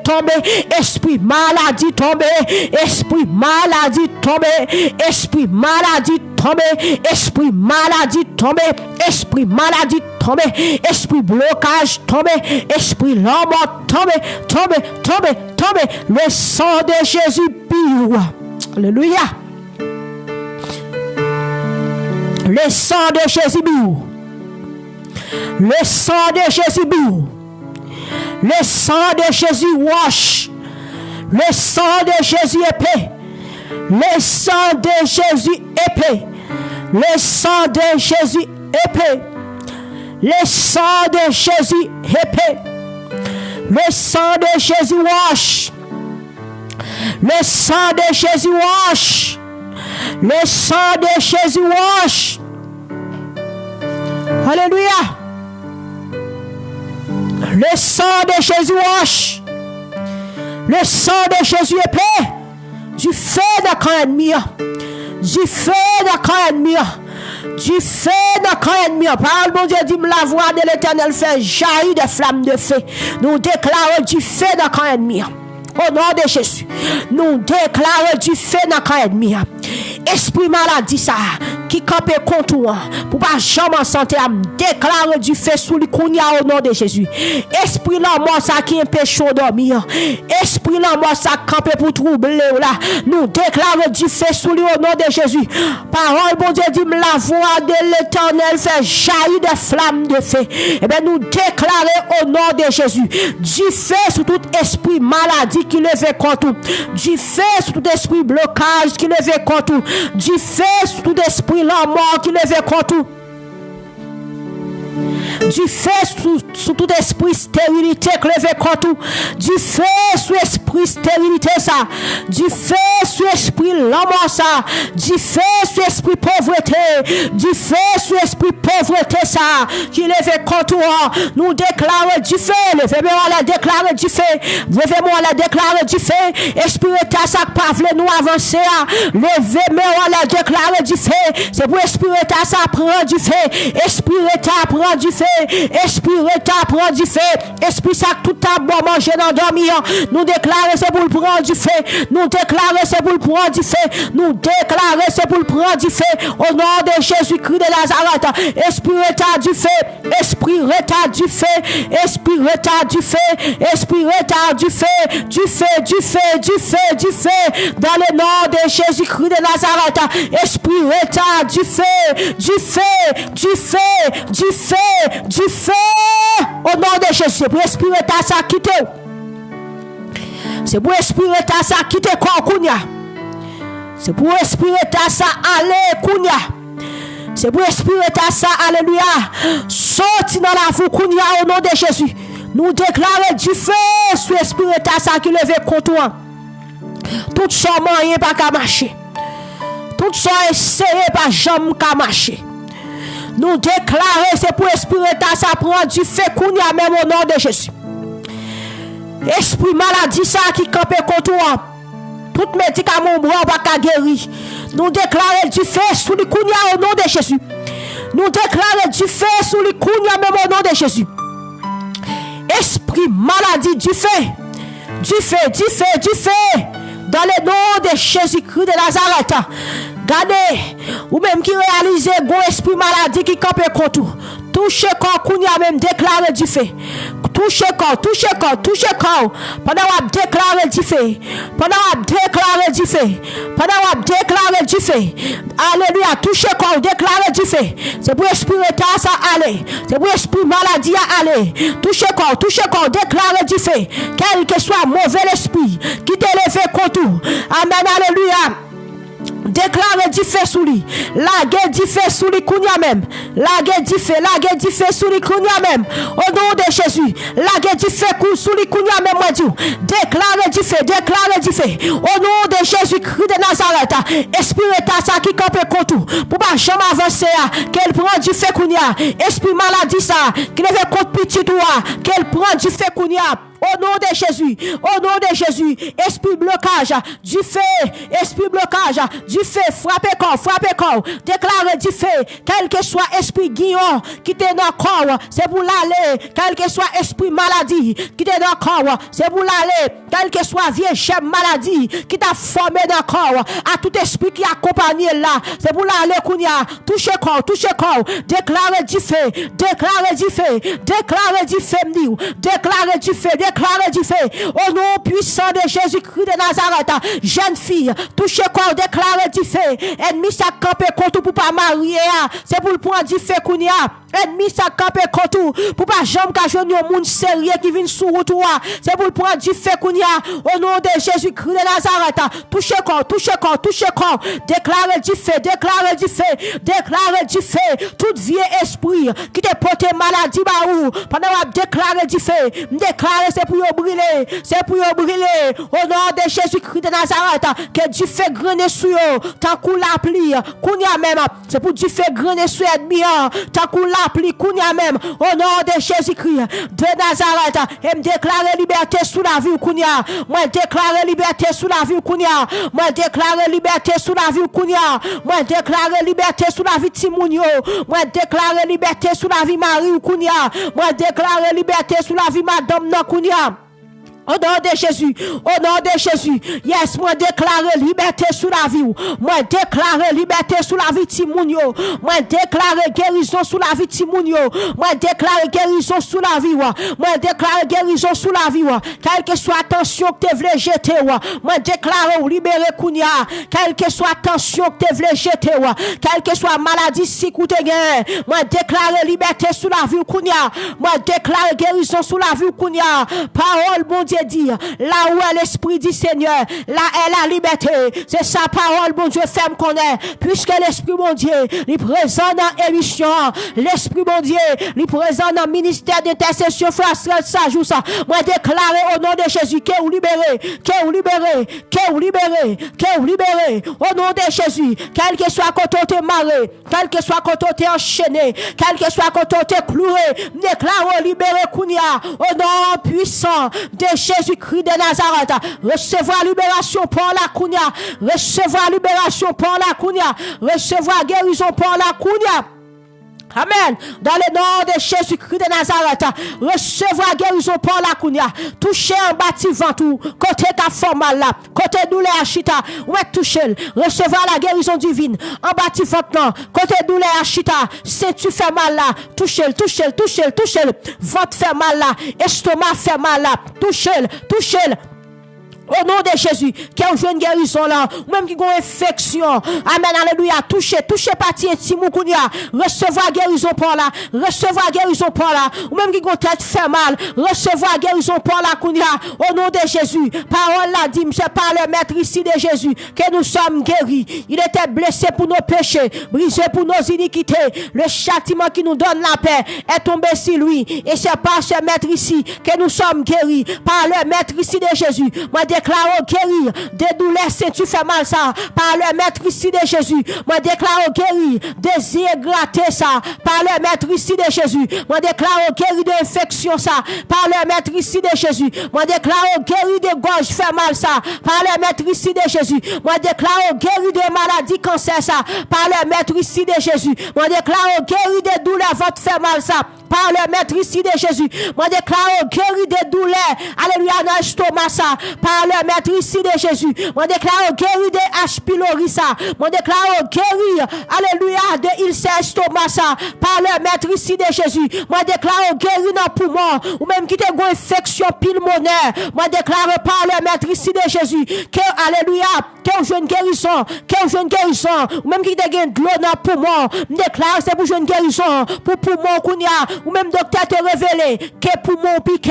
esprit maladie tombé, esprit maladie tombé, esprit maladie tombé, esprit maladie tombé, esprit maladie tombé, esprit blocage tombé, esprit l'homme tombé, le sang de Jésus pire. Alléluia. Le sang de Jésus pire. Le sang de Jésus pire. Le sang de Jésus wash. Le sang de Jésus épée. Le sang de Jésus épée. Le sang de Jésus épée. Le sang de Jésus épée. Le sang de Jésus wash. Le sang de Jésus wash. Le sang de Jésus wash. Alléluia. Le sang de Jésus wash. Le sang de Jésus épée. Du feu de camp ennemi. Du feu de camp ennemi. Du feu de camp ennemi. Parole, mon Dieu, dit la voix de l'Éternel fait jaillir des flammes de feu. Nous déclarons du feu de camp ennemi. Au nom de Jésus, nous déclarons du feu dans le camp ennemi. Esprit maladie ça qui campe contre moi pour pas jamais en santé, déclare du feu sous le kounia au nom de Jésus. Esprit la mort ça qui empêche de dormir. Esprit la mort ça campe pour troubler là. Nous déclarons du feu sous lui au nom de Jésus. Parole bon Dieu dit la voix de l'Éternel fait jaillir des flammes de feu. Et bien nous déclarons au nom de Jésus du feu sur tout esprit maladie qui levait contre, du feu sur tout esprit blocage qui levait contre, du feu sur tout esprit la mort qui levait contre, du feu sur tout esprit stérilité qui levait contre, du feu sur esprit stérilité ça, du feu sur esprit la mort ça, du feu sur esprit pauvreté, du feu sur esprit pauvreté ça qui levait contre. Nous déclarons du feu, levez-moi la déclarer du feu, levez-moi la déclarer du feu, esprit état ça pas voulait nous avancer, levez-moi la déclarer du feu, c'est pour esprit état ça prend du feu, esprit état prend du feu, esprit état prend du feu, esprit ça tout a bon manger dans dormir, nous déclarer c'est pour le prendre du feu, nous déclarer c'est pour le prendre du feu, nous déclarer c'est pour le prendre du feu, au nom de Jésus-Christ de Nazareth, esprit état du feu, esprit état du feu, esprit état du feu, esprit état du feu, du feu, du feu, du feu, du feu, dans le nom de Jésus-Christ de Nazareth, esprit état du feu, du feu, du feu, du feu, du feu, au nom de Jésus, pour esprit état ça quitte. C'est pour esprit état ça quitte quoi kounya. C'est pour esprit état ça, allez, Kounia. C'est pour esprit état ça, alléluia. Sorti dans la foule, Kounia, au nom de Jésus. Nous déclarons du feu sur l'esprit état ça qui levé contre toi. Tout ça moyen pas qu'à marcher. Tout ça essayé pas jamais qu'à marcher. Nous déclarons c'est pour esprit état ça prend du feu Kounia même au nom de Jésus. Esprit maladie ça qui campe contre toi. Tout médicament bois pas qu'à guérir. Nous déclarons du feu sur les Kounia au nom de Jésus. Nous déclarons du feu sur les Kounia même au nom de Jésus. Esprit maladie du feu. Du feu, du feu, du feu. Dans le nom de Jésus-Christ de Nazareth. Gardez, ou même qui réalise bon esprit maladie qui campe contre vous. Touchez corps, Kounia même déclaré du feu. Touchez corps, touchez corps, touchez corps. Pendant qu'on déclare du feu. Pendant qu'on déclare du feu. Pendant qu'on déclare du feu. Alléluia, touchez corps, déclare du feu. C'est pour esprit retard ça aller. C'est pour esprit maladie à aller. Touchez corps, déclare du feu. Quel que soit mauvais esprit qui t'élève contre vous. Amen, alléluia. Déclare du feu sous lui. La guerre du feu sous lui, Kounia même. La guerre du feu sous lui, Kounia même. Au nom de Jésus. La guerre du feu sous lui, Kounia même, moi Dieu. Déclare du feu. Au nom de Jésus-Christ de Nazareth. Esprit état ça qui campe contre tout. Pour pas jamais avancer, qu'elle prend du feu, Kounia. Esprit maladie ça, qui ne veut contre petit doigt, qu'elle prend du feu, Kounia. Au nom de Jésus, esprit blocage, du feu, frappez corps, déclarez du feu, quel que soit esprit guillon qui t'est dans le corps, c'est pour l'aller, quel que soit esprit maladie qui t'est dans le corps, c'est pour l'aller, quel que soit vieille maladie qui t'a formé dans le corps, à tout esprit qui accompagne là, c'est pour l'aller, Kounia, touchez corps, déclarez du feu, déclarez du feu, au nom puissant de Jésus-Christ de Nazareth, jeune fille, touchez corps, déclarez du feu, ennemi ça campé contre pour pas marier, c'est pour le point du feu Kounia, ennemi ça campé contre pour pas jamais qu'à joindre un monde sérieux qui vient sous toi, c'est pour le point du feu Kounia, au nom de Jésus-Christ de Nazareth, touchez corps, déclarez du feu, tout vieux esprit qui te porté maladie baou, pendant qu'on déclare du feu, déclare c'est pour brûler, au nom de Jésus-Christ de Nazareth, que du feu grene sur eux, tant qu'on l'appli, Kounia même, c'est pour du feu grene sur ennemi, tant qu'on l'appli, Kounia même, au nom de Jésus-Christ de Nazareth, et me déclare liberté sous la vie, Kounia, moi déclare liberté sous la vie, Kounia, moi déclare liberté sous la vie, Kounia, moi déclare liberté sous la vie Timounio, moi déclare liberté sous la vie Marie, Kounia, moi déclare liberté sous la vie Madame Nakounia. Au nom de Jésus, yes, moi déclare liberté sous la vie, moi déclare liberté sous la vie Timounio, moi déclare guérison sous la vie Timounio, moi déclare guérison sous la vie, moi déclare guérison sous la vie, quelle que soit tension que tu veux jeter, moi déclare libérer Kounia, quelle que soit tension que tu veux jeter, quelle que soit maladie si tu as, moi déclare liberté sous la vie Kounia, moi déclare guérison sous la vie Kounia, parole bon Dieu dit, là où est l'esprit du Seigneur, là est la liberté. C'est sa parole, bon Dieu, fait me connaître. Puisque l'esprit, mon Dieu, il présent dans l'émission, l'esprit, mon Dieu, il présent dans le ministère d'intercession, frère, ça joue ça. Moi, déclarer au nom de Jésus, que vous libérez, au nom de Jésus, quel que soit quand on t'est marré, quel que soit quand on t'est enchaîné, quel que soit quand on t'est cloué, déclare libérer Kounia, au nom puissant de Jésus-Christ de Nazareth, recevoir libération pour la Kounia, recevoir libération pour la Kounia, recevoir guérison pour la Kounia. Amen. Dans le nom de Jésus-Christ de Nazareth, recevoir guérison pour la Kounia. Toucher en bâtiment tout. Côté ta forme là. Côté douleur achita. Ouais, toucher. Recevoir la guérison divine. En bâtiment non. Côté douleur achita. Si tu fais mal là. Toucher. Ventre fait mal là. Estomac fait mal là. Toucher. Au nom de Jésus, qui a une guérison là, ou même qui a une infection. Amen, alléluia. Touchez partie intime ou kounia. Recevoir guérison par là. Recevoir guérison par là. Ou même qui a une tête fait mal. Recevoir guérison par là kounia. Au nom de Jésus. Parole là dit, c'est par le maître ici de Jésus que nous sommes guéris. Il était blessé pour nos péchés, brisé pour nos iniquités. Le châtiment qui nous donne la paix est tombé sur lui. Et c'est par ce maître ici que nous sommes guéris. Par le maître ici de Jésus. Moi déclare guérir des douleurs si tu fais mal ça. Par le maître ici de Jésus. Moi déclare guérir des yeux grattés ça. Par le maître ici de Jésus. Moi déclare guérir de infection ça. Par le maître ici de Jésus. Moi déclare guérir de gorge fait mal ça. Par le maître ici de Jésus. Moi déclare guérir de maladie cancer ça. Par le maître ici de Jésus. Moi déclare guérir de douleurs votre fait mal ça. Par le maître ici de Jésus. Moi déclare guérir des douleurs. Alléluia dans l'estomac ça. Par le maître ici de Jésus. Moi déclare guérir des H. pylori ça. Moi déclare guérir. Alléluia de ulcère estomac ça. Par le maître ici de Jésus. Moi déclare guérir dans le poumon. Ou même qui te une infection pulmonaire. Moi déclare par le maître ici de Jésus. Que alléluia. Que je une guérison. Que je une guérison. Ou même qui te gagne de l'eau dans le poumon. Déclare c'est pour une guérison. Pour poumon qu'on y a. Ou même docteur te révélé que poumon piqué,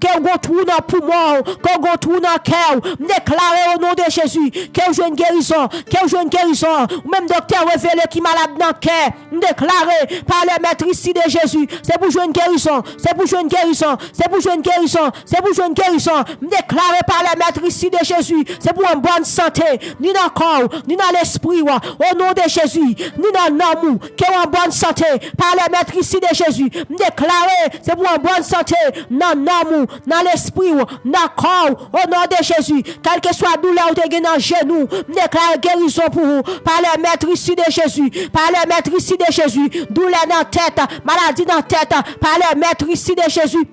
que on trou dans poumon, que on trou dans cœur. Déclarer au nom de Jésus que je une guérison, que je une guérison. Ou même docteur révélé qui malade dans cœur. Déclarer par le maître ici de Jésus, c'est pour jouer une guérison, c'est pour jouer une guérison, c'est pour jouer une guérison, c'est pour jouer une guérison. Déclarer par le maître ici de Jésus, c'est pour une bonne santé, ni dans le corps, ni dans l'esprit. Au nom de Jésus, ni dans l'amour, que une bonne santé par le maître ici de Jésus. Déclarer, c'est pour une bonne santé, dans l'amour, dans l'esprit, dans le corps, au nom de Jésus. Quelle que soit la douleur ou te gagne dans le genou, déclarer guérison pour vous, par le maître ici de Jésus, par le maître ici de Jésus, douleur dans la tête, maladie dans la tête, par le maître ici de Jésus.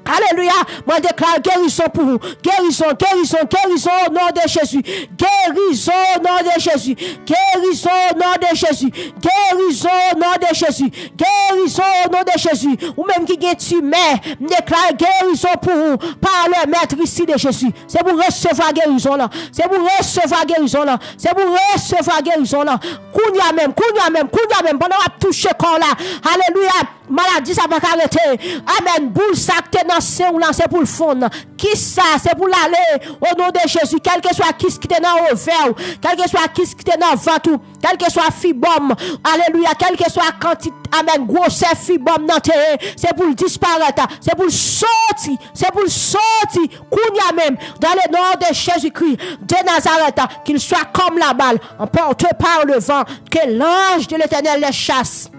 Alléluia. Moi déclare guérison pour vous. Guérison, guérison, guérison au nom de Jésus. Guérison au nom de Jésus. Guérison au nom de Jésus. Guérison au nom de Jésus. Guérison au nom de Jésus. Ou même qui est tumé, déclare guérison pour vous. Par le maître ici de Jésus. C'est pour recevoir guérison là. C'est pour recevoir guérison là. C'est pour recevoir guérison là. Kounia même. Pendant à toucher corps là. Alléluia. Maladie ça va arrêter. Amen. Boule ça c'est pour le fond. Qui ça? C'est pour l'aller au nom de Jésus. Quel que soit qui est dans le verre, quel que soit qui est dans le ventre, quel que soit fibome, alléluia, quel que soit quantité, amen, grosse fibome dans terre, c'est pour disparaître, c'est pour sortir, Kounia même, dans le nom de Jésus-Christ, de Nazareth, qu'il soit comme la balle, emporté par le vent, que l'ange de l'Éternel les chasse.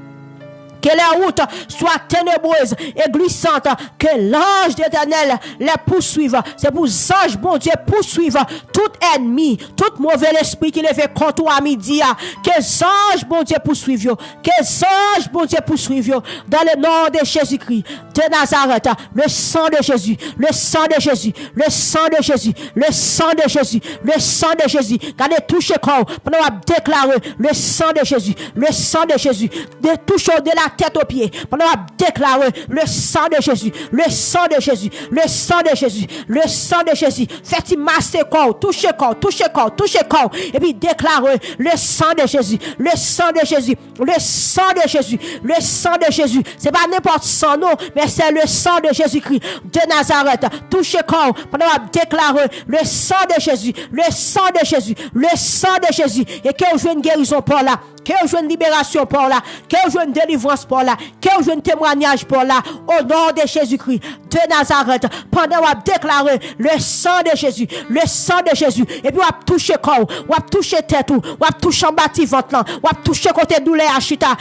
Que les routes soient ténébreuses et glissantes. Que l'ange de l'Éternel les poursuive. C'est pour ange, bon Dieu, poursuivre tout ennemi, tout mauvais esprit qui les fait contre toi à midi. Que ange, bon Dieu, poursuive. Que ange, bon Dieu, poursuive. Dans le nom de Jésus-Christ de Nazareth, le sang de Jésus, le sang de Jésus, le sang de Jésus, le sang de Jésus, le sang de Jésus. Gardez toucher corps. Pendant à déclarer le sang de Jésus, le sang de Jésus. De toucher de la tête aux pieds. Pendant à déclarer le sang de Jésus, le sang de Jésus, le sang de Jésus, le sang de Jésus. Faites masser corps, toucher corps, toucher corps, toucher corps. Et puis déclarer le sang de Jésus, le sang de Jésus, le sang de Jésus, le sang de Jésus. C'est pas n'importe sang, non, mais c'est le sang de Jésus-Christ de Nazareth. Toucher corps. Pendant à déclarer le sang de Jésus, le sang de Jésus, le sang de Jésus. Et que je veux une guérison pour là. Que je veux une libération pour là, que je veux une délivrance pour là, que je veux un témoignage pour là, au nom de Jésus-Christ de Nazareth, pendant qu'on a déclaré le sang de Jésus, le sang de Jésus, et puis on a touché corps, on a touché tête, on a touché en bâti ventre, on a touché côté douleur à chita.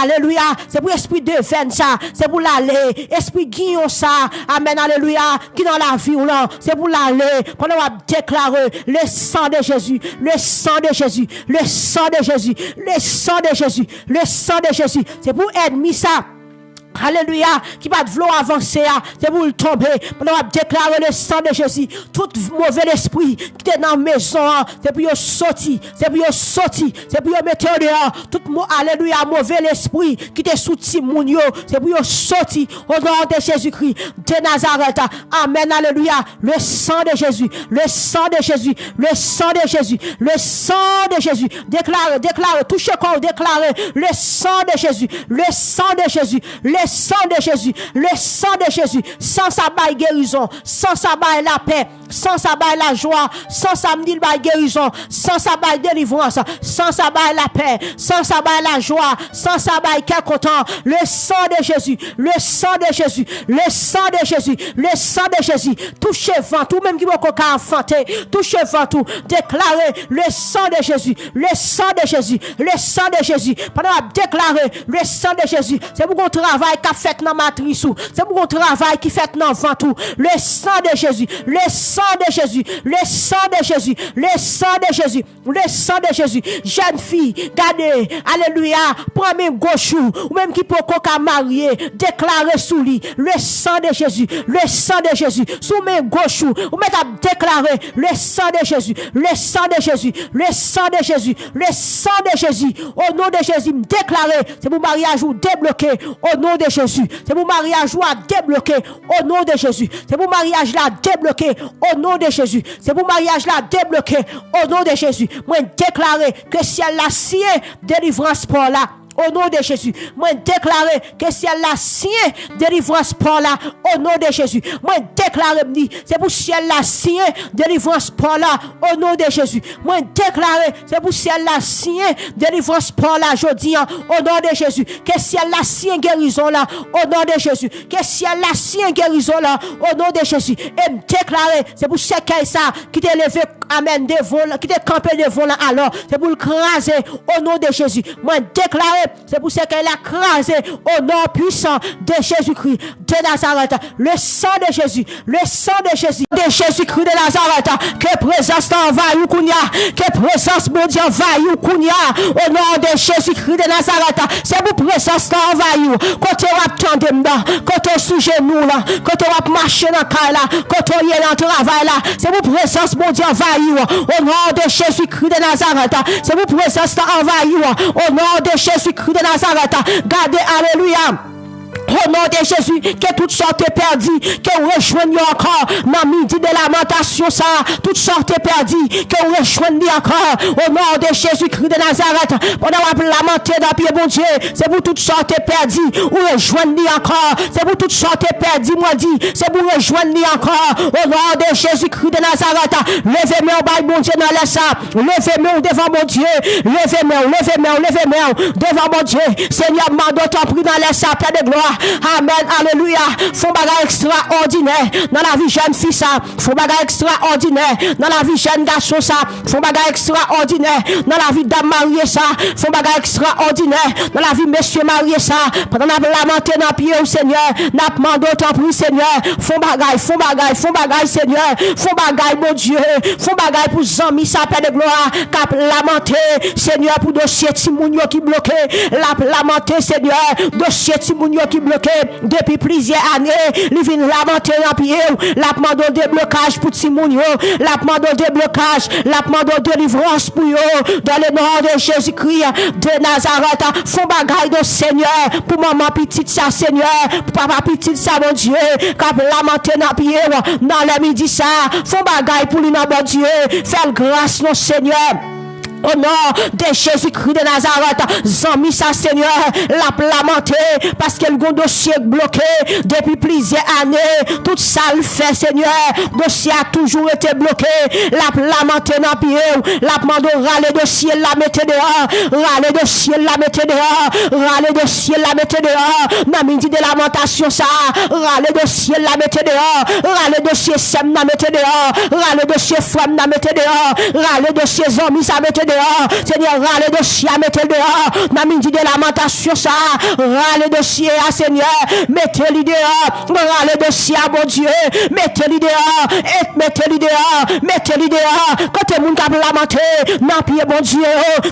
Alléluia, c'est pour l'esprit de veine ça, c'est pour l'aller, esprit guillon ça, amen, alléluia, qui dans la vie ou là, c'est pour l'aller, pendant qu'on a déclaré le sang de Jésus, le sang de Jésus, le sang de Jésus, le sang de Jésus, le sang de Jésus, c'est pour ennemi ça. Alléluia, qui va de vouloir avancer, c'est pour le tomber. On va déclarer le sang de Jésus. Tout mauvais esprit qui est dans la maison, c'est pour sortir, c'est pour sortir, c'est pour mettre dehors. Tout alléluia, mauvais esprit qui est sous Timounio, c'est pour sortir au nom de Jésus-Christ de Nazareth. Amen, alléluia. Le sang de Jésus, le sang de Jésus, le sang de Jésus, le sang de Jésus. Déclare, touchez corps, déclare le sang de Jésus, le sang de Jésus, le sang de Jésus, le sang de Jésus, sans sa baille guérison, sans sa baille la paix, sans sa baille la joie, sans sa baille guérison, sans sa baille délivrance, sans sa baille la paix, sans sa baille la joie, sans sa baille quel content, le sang de Jésus, le sang de Jésus, le sang de Jésus, le sang de Jésus, touchez vent, tout même qui va enfanter, touchez vent tout, déclarez le sang de Jésus, le sang de Jésus, le sang de Jésus, pendant à déclarer le sang de Jésus, c'est pour qu'on travaille qu'a fait dans matrice, c'est pour qu'on travail qui fait dans vent tout, le sang de Jésus, le sang de Jésus, le sang de Jésus, le sang de Jésus, le sang de Jésus, jeune fille, gardez, alléluia, premier gauche ou même qui peut qu'on marier, déclarer sous lui, le sang de Jésus, le sang de Jésus, sous mes gauche ou même à déclarer le sang de Jésus, le sang de Jésus, le sang de Jésus, le sang de Jésus, au nom de Jésus, déclarer, c'est pour mariage ou débloquer, au nom de Jésus, c'est pour mariage ou à débloquer, au nom de Jésus, c'est pour mariage là débloquer, au nom de Jésus, c'est pour mariage là débloquer, au nom de Jésus, moi déclarer que si elle a signé délivrance pour là, au nom de Jésus, moi déclarer que si elle a signé délivrance pour là, au nom de Jésus, moi déclarer c'est pour si elle a signé délivrance pour là, au nom de Jésus, moi déclarer c'est pour si elle a signé délivrance pour là, je dis au nom de Jésus, que si elle a signé guérison là, au nom de Jésus, que si elle a signé guérison là, au nom de Jésus, et me déclarer c'est pour ce qu'elle ça qui t'est levé, amen, devant, qui t'est campé devant là, alors c'est pour le craser au nom de Jésus, moi déclarer c'est pour ça qu'elle a crasé au nom puissant de Jésus-Christ de Nazareth. Le sang de Jésus, le sang de Jésus, de Jésus-Christ de Nazareth. Que présence t'envahit ou kounia, que présence mon Dieu envahit ou kounia, au nom de Jésus-Christ de Nazareth. C'est pour présence t'envahit. Quand tu vas tendre dedans, quand tu es sous genou là, quand tu vas marcher dans le cas là, quand tu es dans le travail là, c'est pour présence mon Dieu envahit. Au nom de Jésus-Christ de Nazareth. C'est pour présence t'envahit. Au nom de Jésus-Christ de Nazareth, gardez, alléluia. Au nom de Jésus, que toutes sortes perdues, que vous rejoignez encore dans midi de lamentation, ça, toutes sortes perdues, que vous rejoignez encore au nom de Jésus-Christ de Nazareth. Pendant la lamenter dans pied, bon Dieu, c'est pour toutes sortes perdues, vous rejoignez encore, c'est pour toutes sortes perdues, moi dit, c'est pour rejoindre encore au nom de Jésus-Christ de Nazareth. Levez-moi au bail, bon Dieu, dans la salle, levez-moi devant mon Dieu, levez-moi devant mon Dieu, Seigneur, m'a t'en prie dans la salle, Père de gloire. Amen, alléluia. Font bagage extraordinaire dans la vie jeune fille ça. Font bagage extraordinaire dans la vie jeune garçon ça. Font bagage extraordinaire dans la vie dame mariée ça. Font bagage extraordinaire dans la vie monsieur marié ça. Pendant la lamenté dans pied au Seigneur, n'a demandé autant pour Seigneur. Font bagage, Seigneur. Font bagage mon Dieu. Font bagage pour Zami ça Père de gloire. Cap lamenté Seigneur pour dossier Timounio qui bloqué. La lamenté Seigneur, dossier Timounio qui bloqué depuis plusieurs années, il vient lamenter en pied, la demande de déblocage pour Timounio, la demande de déblocage, la demande de délivrance pour eux, dans le nom de Jésus-Christ de Nazareth, font bagaille de Seigneur, pour maman petite ça Seigneur, pour papa petite ça mon Dieu, quand lamenter en pied, dans le midi ça, font bagaille pour lui dans mon Dieu, faire grâce non Seigneur. Au nom de Jésus-Christ de Nazareth, Zami sa Seigneur, la lamenté parce que le dossier bloqué depuis plusieurs années. Tout ça le fait, Seigneur. Le dossier a toujours été bloqué. La lamenté dans pied, la demande râler dossier, la mettez dehors, râler dossier, la mettez dehors, râler dossier, la mettez dehors. Dans midi de lamentation, ça, râler dossier, la mettez dehors, râler dossier, sem, la mettez dehors, râler dossier, femme, la mettez dehors, râler dossier, Zami, ça mettez dehors. Seigneur, râle dossier, mettez dehors. N'a mis de lamentation, ça. Râle dossier, Seigneur. Mettez-le dehors. Râle dossier, mon Dieu. Mettez-le dehors. Mettez-le dehors. Mettez-le dehors. Quand tout le monde a lamenté, non, pied, mon Dieu,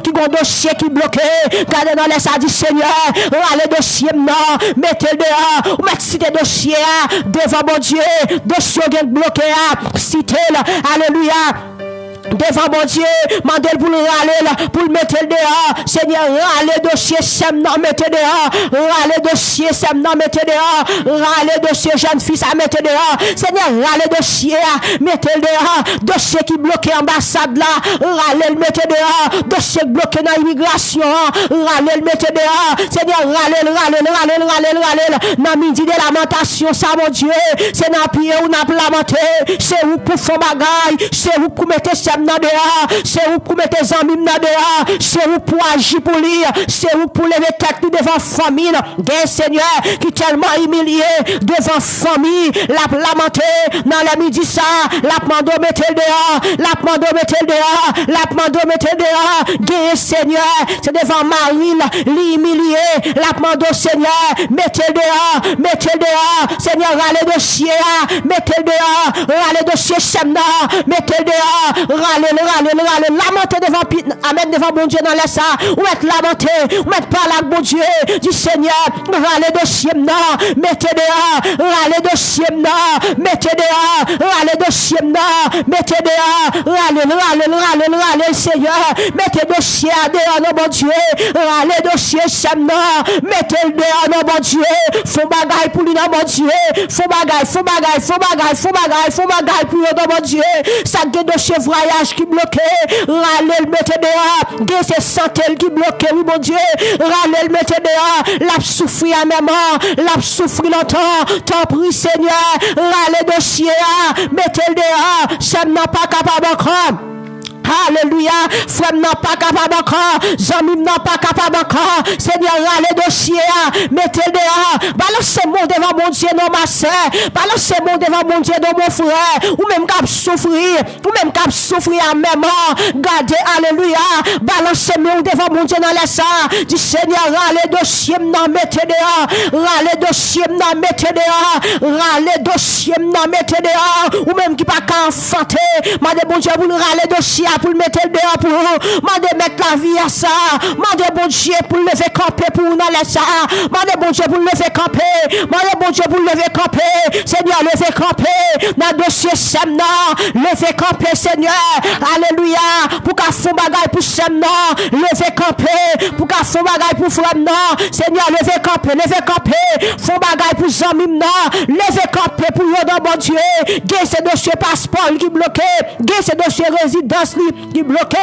qui a un dossier qui est bloqué. Gardez dans les ça dit Seigneur. Râle dossier, non. Mettez-le dehors. Ou mettez des dossiers devant mon Dieu. Dossier bloqué. Citez-le. Alléluia. Devant mon Dieu, mandez pour le râler, pour le mettre dehors. Seigneur, râler dossier, sem non, mettez dehors. Râler dossier, sem non, mettez dehors. Râler dossier, jeune fille, ça mettez dehors. Seigneur, râler dossier, mettez dehors. Dossier qui bloqué ambassade là, râler, mettez dehors. Dossier bloqué dans l'immigration, râler, mettez dehors. Seigneur, râler. Dans midi de lamentation, ça, mon Dieu, c'est dans pied ou dans lamenté. C'est où pour faire bagaille, c'est où pour mettre c'est où pour mettre des amis dehors, c'est où pour agir pour lire, c'est où pour lever tête devant famille, des seigneurs qui tellement humilié devant famille, la lamenté dans la midi ça, la mando mettez dehors, la mando mettez dehors, la mando mettez dehors, des seigneurs, c'est devant Marie, l'humilié, la mando Seigneur, mettez dehors, Seigneur, râle dossier, mettez dehors, râle dossier semna, mettez dehors, râler, lamenter devant bon Dieu dans les ça, ou être lamenté, ou être par là, bon Dieu, du Seigneur, râler dossier, non, mettez dehors, râler dossier, non, mettez dehors, râler dossier, non, mettez dehors, râler, Seigneur, mettez dossier dehors, non, bon Dieu, râler dossier, non, mettez le dehors, non, bon Dieu, faut bagaille pour lui, non, bon Dieu, faut bagaille pour lui, non, bon Dieu, ça guette dossier voyage qui bloqué, râler, mettez dehors, guette c'est santé qui bloqué, oui, mon Dieu, râler, mettez dehors, l'a souffrir à même l'a souffrir longtemps, t'en prie, Seigneur, râler dossier, mettez dehors, ça n'a pas capable encore. Alléluia, frère n'a pas capable encore, zami n'a pas capable encore, Seigneur, râle dossier, mettez dehors, balancez-moi devant mon Dieu, non ma soeur, balancez-moi devant mon Dieu, non mon frère, ou même cap souffrir, à même, gardez, alléluia, balancez-moi devant mon Dieu dans les ça, du Seigneur, râle dossier, non, mettez dehors, râle dossier, non, mettez dehors, râle dossier, non, mettez dehors, ou même qui pas qu'à enfanter, madame bon Dieu, vous le râle dossier, pour le mettre dehors pour vous, mandez mettre la vie à ça, mandez bon Dieu pour le lever camper pour nous dans les ça, mandez bon Dieu pour le lever camper, mandez bon Dieu pour le lever camper, Seigneur, lever camper, dans le dossier Semna, lever camper, Seigneur, alléluia, pour qu'à fond bagaille pour Semna, lever camper, pour qu'à fond bagaille pour Fremna, Seigneur, lever camper, fond bagaille pour Zamimna, lever camper pour nous dans bon Dieu, gain ce dossier passeport qui bloqué, gain ce dossier résidence qui bloqué,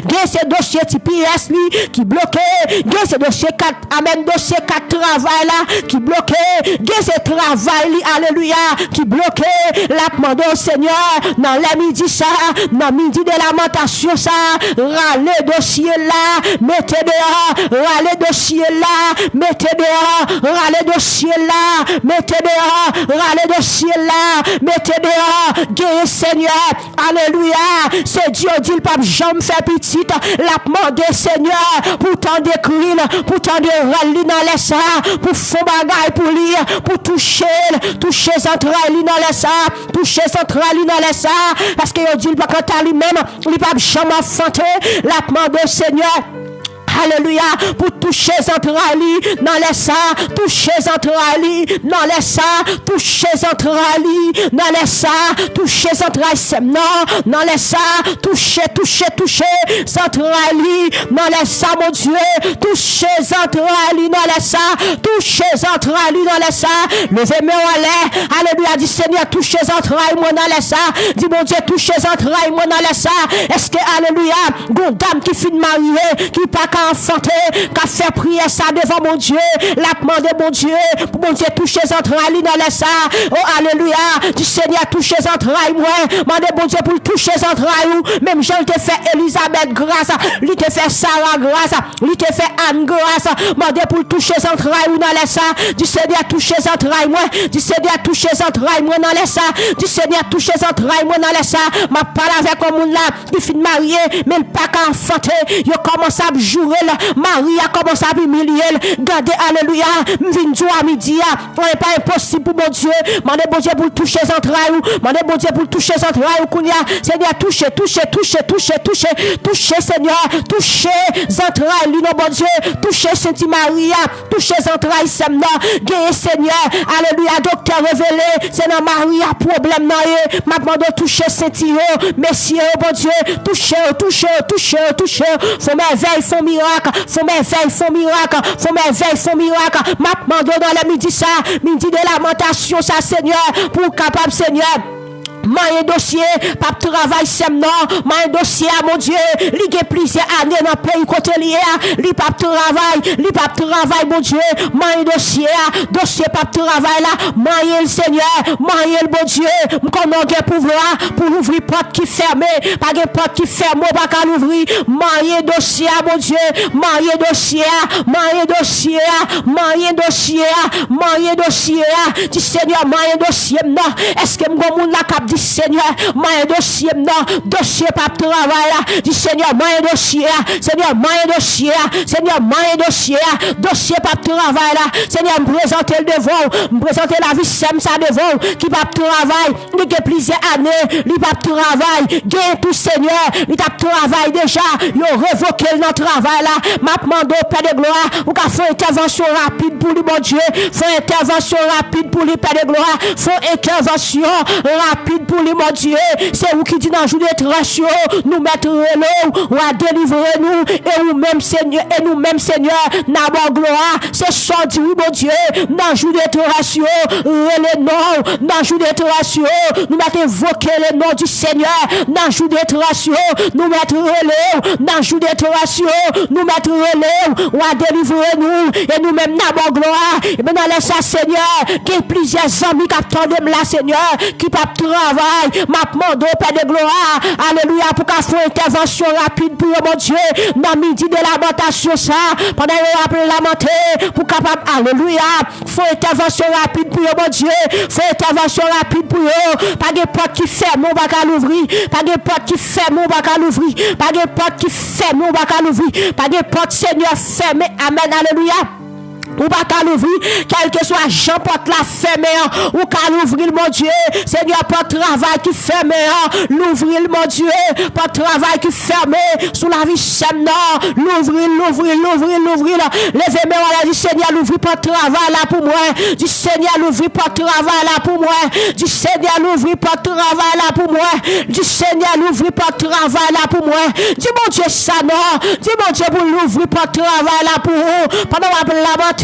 gain ce dossier TPS qui bloqué, gain ce dossier 4 amen dossier 4 travail là qui bloqué, gain ce travail alléluia qui bloqué, la demande au Seigneur dans la midi ça, dans midi de lamentation ça, râler dossier là, mettez dehors, râler dossier là, mettez dehors, râler dossier là, mettez dehors, râler dossier là, mettez dehors, gain Seigneur, alléluia, c'est Dieu dit le pape Jean me fait petite, la demande Seigneur, pour t'en décrire, pour t'en de râler dans les ça, pour faire bagaille pour lire, pour toucher centrale dans les ça, toucher centrale dans les ça, parce que dit le pape quand lui-même, le pape Jean m'a fanté, la demande Seigneur. Alléluia, pour toucher centrali dans les ça, toucher centrali dans les ça, toucher centrali dans les ça, toucher centrali semna dans les ça, toucher centrali dans les ça, mon Dieu, toucher centrali dans les ça, toucher centrali dans les ça, levez-moi en l'air, alléluia, dit Seigneur, toucher centrali moi dans les ça, dit mon Dieu, toucher centrali moi dans les ça, est-ce que alléluia, dame qui finit mariée, qui pas enfanté, qu'a fait prier ça devant mon Dieu, la demande mon Dieu, pour mon Dieu toucher les entrailles dans les ça, oh alléluia, du Seigneur toucher les entrailles, moi, demande mon Dieu pour toucher les entrailles, même Jean te fait Elisabeth grâce, lui te fait Sarah grâce, lui te fait bonne grâce. Mandez pour toucher les entrailles ou dans les ça. Du Seigneur toucher les entrailles moi. Du Seigneur toucher les entrailles moi dans les ça. Du Seigneur toucher les entrailles moi dans les ça. Ma parle avec un monde là qui finit marié mais il pas qu'à enfanter. Il commence à jouer là. Marie a commencé à humilier. Gardez alléluia. M'vin à midi. On n'est pas impossible pour mon Dieu. Mandez bon Dieu pour toucher les entrailles. Mandez bon Dieu pour toucher les entrailles. Seigneur toucher Seigneur. Toucher les entrailles. Lui non bon Dieu. Toucher Sainte Maria. Toucher les entrailles. Semna. Gagne Seigneur. Alléluia. Docteur révélé. C'est dans Maria problème. Ma demande toucher Saint-Tio. Messieurs bon Dieu. Toucher. Faut merveille, faut miracle. Faut merveille. Ma demande dans la midi ça. Midi de lamentation ça Seigneur. Pour capable Seigneur. Mon dossier, pas travail semna, mon dossier mon Dieu, li gen plusieurs années dans pays côté lié, li pas travail mon Dieu, mon dossier pas travail là, mon Seigneur, mon bon Dieu, m'konnon gen pouvoir pour ouvrir porte qui fermée, pas gen porte qui fermée pas qu'à l'ouvrir, mon dossier mon Dieu, mon dossier, du Seigneur mon dossier non, est-ce que m'gon moun la cap du Seigneur, moi dossier non, dossier pas travail là, du Seigneur moi dossier, Seigneur moi dossier pas travail là, Seigneur me présenter le devant, me présenter la vie sem ça devant, qui pas travail, il y a plusieurs années, il pas travail, gain tout Seigneur, il t'a travail déjà, il révoqué le travail là, m'a demandé au Père de gloire, ou qu'a fait intervention rapide pour lui mon Dieu, fait intervention rapide pour lui Père de gloire, fait intervention rapide pour lui mon Dieu, c'est vous qui dit dans jour de traccio, nous mettre l'eau, ou à délivrer nous, et nous-mêmes Seigneur, n'abord gloire, c'est sorti mon Dieu, dans jour de traccio, le nom, dans jour de traccio, nous mettons invoquer le nom du Seigneur, dans jour de traccio, nous mettre l'eau, dans jour de traccio, nous mettre l'eau, ou à délivrer nous, et nous-mêmes n'abord gloire, et maintenant laisse ça Seigneur, qui plusieurs amis qui attendent là Seigneur, qui pas travail, m'a demandé au Père de gloire, alléluia, pour qu'à faire intervention rapide pour mon Dieu, dans midi de lamentation ça, pendant qu'on appelle lamenter, pour capable, alléluia, faut intervention rapide pour mon Dieu, faut intervention rapide pour eux, pas de porte qui ferme, on va qu'à l'ouvrir, pas de porte qui ferme, on va qu'à l'ouvrir, pas de porte qui ferme, on va qu'à l'ouvrir, pas de porte Seigneur fermée, amen, alléluia. Ou pas qu'à l'ouvrir, quel que soit Jean porte la fermée, ou qu'à l'ouvrir mon Dieu, Seigneur porte travail qui fermé, l'ouvrir mon Dieu, porte travail qui fermé, sous la vie semna, l'ouvrir, levez mes mains, du Seigneur l'ouvrir porte travail là pour moi, du Seigneur l'ouvrir porte travail là pour moi, du Seigneur l'ouvrir porte travail là pour moi, du Seigneur l'ouvrir porte travail là pour moi, dis mon Dieu ça non, dis mon Dieu pour l'ouvrir porte travail là pour vous, pendant qu'on la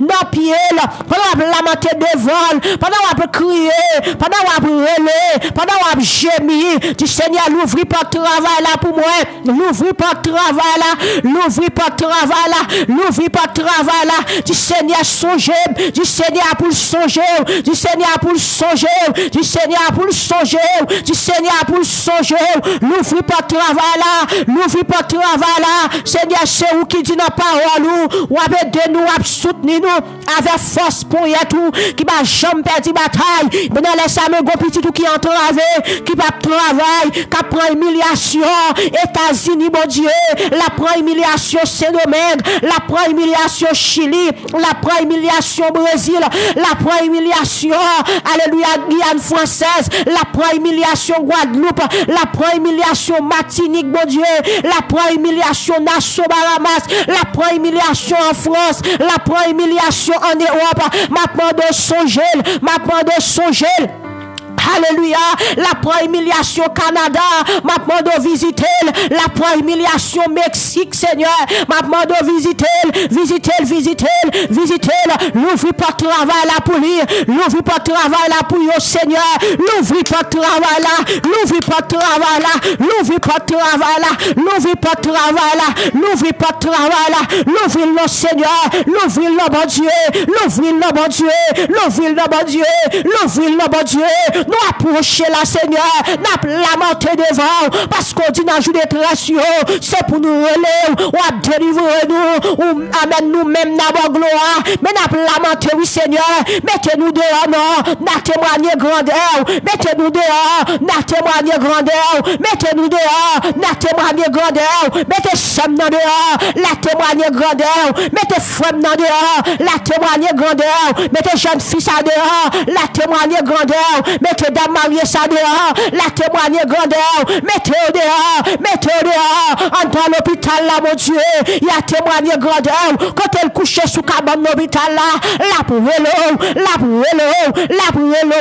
non pied là, pendant qu'on lamenter devant, pendant qu'on crier, pendant qu'on relais, pendant qu'on gémir, du Seigneur l'ouvrir porte travail là pour moi, l'ouvrir porte travail là, l'ouvrir porte travail là, l'ouvrir porte travail là, du Seigneur songer, du Seigneur pour songer, du Seigneur pour songer, du Seigneur pour songer, du Seigneur pour songer, l'ouvrir porte travail là, l'ouvrir porte travail là, Seigneur c'est vous qui dit dans parole ou avec de nous soutenir nous avec force pour y tout qui va jamais perdre bataille mais dans les samedi go petit tout qui entravé qui va travail qui prend humiliation États-Unis mon Dieu la prend humiliation Saint-Domingue la prend humiliation Chili la prend humiliation Brésil la prend humiliation alléluia Guyane française la prend humiliation Guadeloupe la prend humiliation Martinique mon Dieu la prend humiliation Nassau Bahamas la prend humiliation en France la prend humiliation en Europe, maintenant de songer, alléluia, la prend humiliation Canada, maintenant de visiter, la prend humiliation Mexique, Seigneur, maintenant de visiter, l'ouvrir porte travail là pour lui, l'ouvrir porte travail là pour yo, Seigneur, l'ouvrir porte travail là, l'ouvrir porte travail là, l'ouvrir porte travail là, l'ouvrir porte travail là, l'ouvrir porte travail là, l'ouvrir le Seigneur, l'ouvrir le bon Dieu, l'ouvrir le bon Dieu, l'ouvrir le bon Dieu, l'ouvrir le bon Dieu, nous approcher la Seigneur, nous lamenter devant, parce qu'on dit dans le jour de tractions, c'est pour nous relever, ou à délivrer nous, ou amène nous-mêmes dans la gloire, mais nous lamenter, oui Seigneur, mettez-nous dehors, non, nous témoigner grandeur, mettez-nous dehors, nous témoigner grandeur, mettez-nous dehors, nous témoigner grandeur, mettez Sam dans dehors, la témoigner grandeur, mettez Frem dans dehors, la témoigner grandeur, mettez jeune fils à dehors, la témoigner grandeur, mettez dame mariée ça dehors, la témoigner grandeur, mettez au dehors, en dans l'hôpital là, mon Dieu, il y a témoigné grandeur, quand elle couchait sous cabane l'hôpital là, la brûle,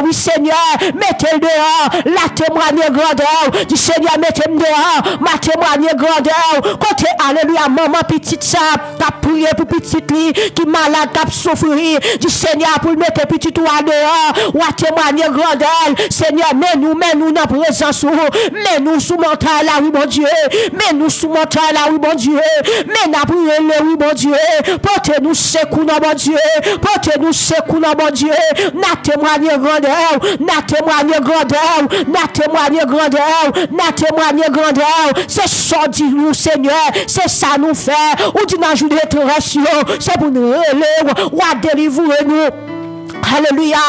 oui Seigneur, mettez dehors, la témoigner grandeur, du Seigneur, mettez dehors, ma témoigner grandeur, côté alléluia, maman petite ça, t'as prié pour petite li, qui malade, t'as souffrir, du Seigneur, pour mettre petit toi dehors, ou à témoigner grandeur, Seigneur, mets-nous dans présence, mets-nous sous montagne là, oui mon Dieu, mets-nous sous montagne là, oui mon Dieu, mais n'a brûlé, oui mon Dieu, portez-nous secours, mon Dieu, portez-nous secours, mon Dieu, n'a témoigné grandeur, n'a témoigné grandeur, n'a témoigné grandeur, n'a témoigné grandeur, c'est ça dit nous Seigneur, c'est ça nous faire, ou dit dans jour de résurrection, c'est pour nous relever, ou à délivrer nous. Alléluia,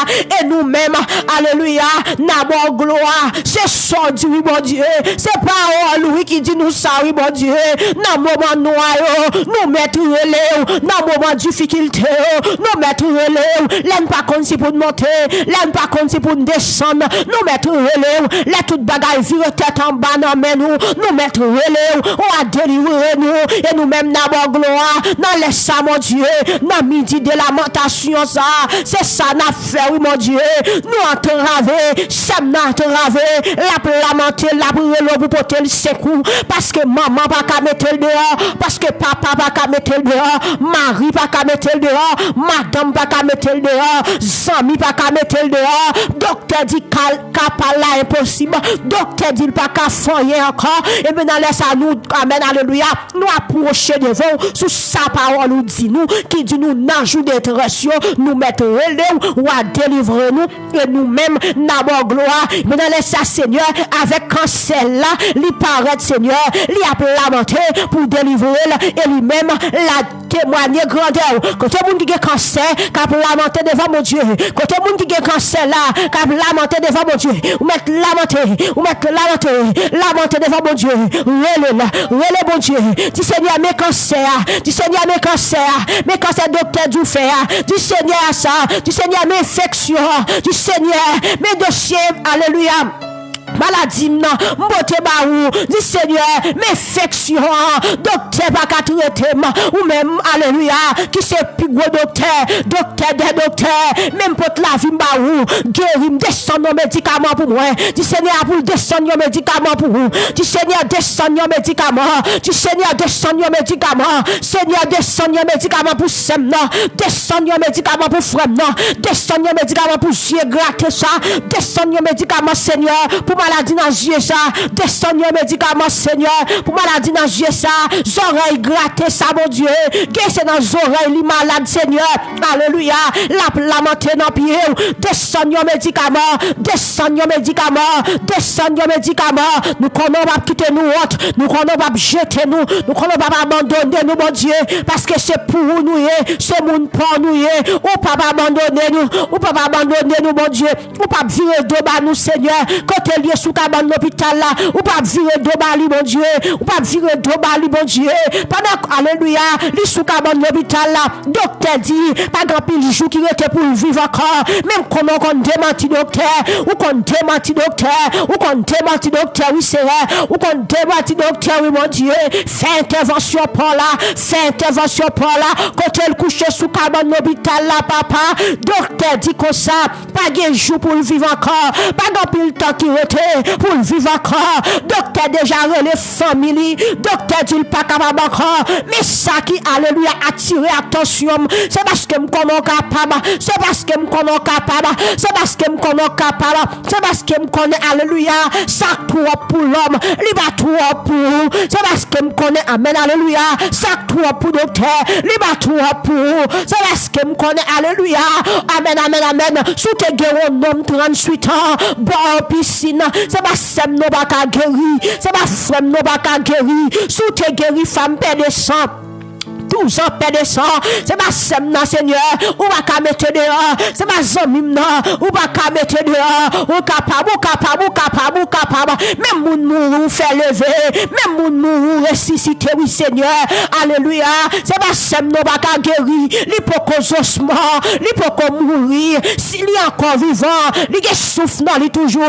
et nous-mêmes, alléluia, n'avons gloire, c'est ça, dit oui, mon Dieu, c'est pas lui qui dit nous ça, oui, mon Dieu, dans moment noir, nous mettons relais, dans moment difficulté, nous mettons relais, l'aime pas comme si pour monter, l'aime pas comme si pour descendre, nous mettons relais, les toutes bagailles virent tête en bas, nous mettons relais, on a délivré nous, et nous-mêmes n'avons gloire, dans les ça, mon Dieu, dans midi de lamentation, ça, c'est ça. N'a fait, oui mon Dieu, nous entraver, Sam n'a entravé, la lamenter, la brûler pour porter le secours, parce que maman pas qu'à mettre le dehors, parce que papa pas qu'à mettre le dehors, Marie pas qu'à mettre le dehors, madame pas qu'à mettre le dehors, Zami pas qu'à mettre le dehors, docteur dit qu'à pas là impossible, docteur dit pas qu'à foyer encore, et maintenant laisse à nous, amen, alléluia, nous approcher devant, sous sa parole nous dit nous, qui dit nous n'ajoute d'être nous mettre relais, ou à délivrer nous et nous-mêmes n'avons gloire. Maintenant laisse Seigneur avec cancer là, lui paraît Seigneur, lui a lamenté pour délivrer et lui-même la témoigner grandeur. Quand tout le monde qui a cancer, qui a lamenté devant mon Dieu. Quand tout le monde qui a cancer là, qui a lamenté devant mon Dieu. Ou mettre lamenter devant mon Dieu. Relais mon Dieu. Dis Seigneur mes cancers, mes cancers docteur du fer. Du Seigneur ça, du Seigneur mes infections, du Seigneur mes dossiers, alléluia. Maladie, non, mbote baou, du Seigneur, mes infections, docteur pas qu'à traiter, ou même, alléluia, qui c'est plus gros docteur des docteurs, même pour la vie baou, guérir, descendre nos médicaments pour moi, du Seigneur pour descendre nos médicaments pour vous, du Seigneur descendre nos médicaments, du Seigneur descendre nos médicaments, Seigneur descendre nos médicaments pour Sem, non, descendre nos médicaments pour Frem, non, descendre nos médicaments pour Dieu, gratter ça, descendre nos médicaments, Seigneur, pour maladie dans les yeux ça, descendre les médicaments Seigneur, pour maladie dans les yeux ça, oreilles gratter ça mon Dieu, c'est dans les oreilles les malades Seigneur, alléluia, la lamenter dans pied, descendre les médicaments, descendre les médicaments, descendre les médicaments, nous connaissons pas quitter nous autres, nous connaissons pas jeter nous connaissons pas abandonner nous mon Dieu, parce que c'est pour nous, c'est mon pour nous, ou pas abandonner nous, ou pas abandonner nous mon Dieu, ou pas virer de bas nous Seigneur, quand elle est sous cabane l'hôpital là, ou pas virer de bali mon Dieu, ou pas virer de bali mon Dieu, pendant alléluia, li sous cabane l'hôpital là, docteur dit, pas grand pile jour qui était pour vivre encore, même comment qu'on démenti docteur, ou qu'on démenti docteur, oui c'est vrai, ou qu'on démenti docteur, oui mon Dieu, fais intervention pour là, quand elle couche sous cabane l'hôpital là, papa, docteur dit comme ça, pas de jour pour vivre encore, pas grand pile temps qui était, pour vivre encore. Docteur déjà relé famille, docteur dit pas capable encore. Mais ça qui, alléluia, attiré attention, c'est parce que me connais capable, c'est parce que me connais capable, c'est parce que me connais capable, c'est parce que me connais, alléluia, ça trop pour l'homme, il va trop pour, c'est parce que me connais, amen, alléluia, ça trop pour docteur, il va trop pour, c'est parce que me connais, alléluia, amen, amen, amen, sous tes guerres, homme 38 ans, bon piscine, c'est pas sem no baka guéri, c'est pas frem no baka guéri, sous tes guéri femme père de sang. 12 ans père de sang, c'est pas sem nan Seigneur, ou pas mettre dehors, c'est pas zomim nan, ou pas mettre dehors, ou capable, même moun mourou fait lever, même moun mourou ressusciter, oui Seigneur, alléluia, c'est pas sem no baka guéri, li poko osement, li poko mourir, si li encore vivant, li ge souffle nan li toujours,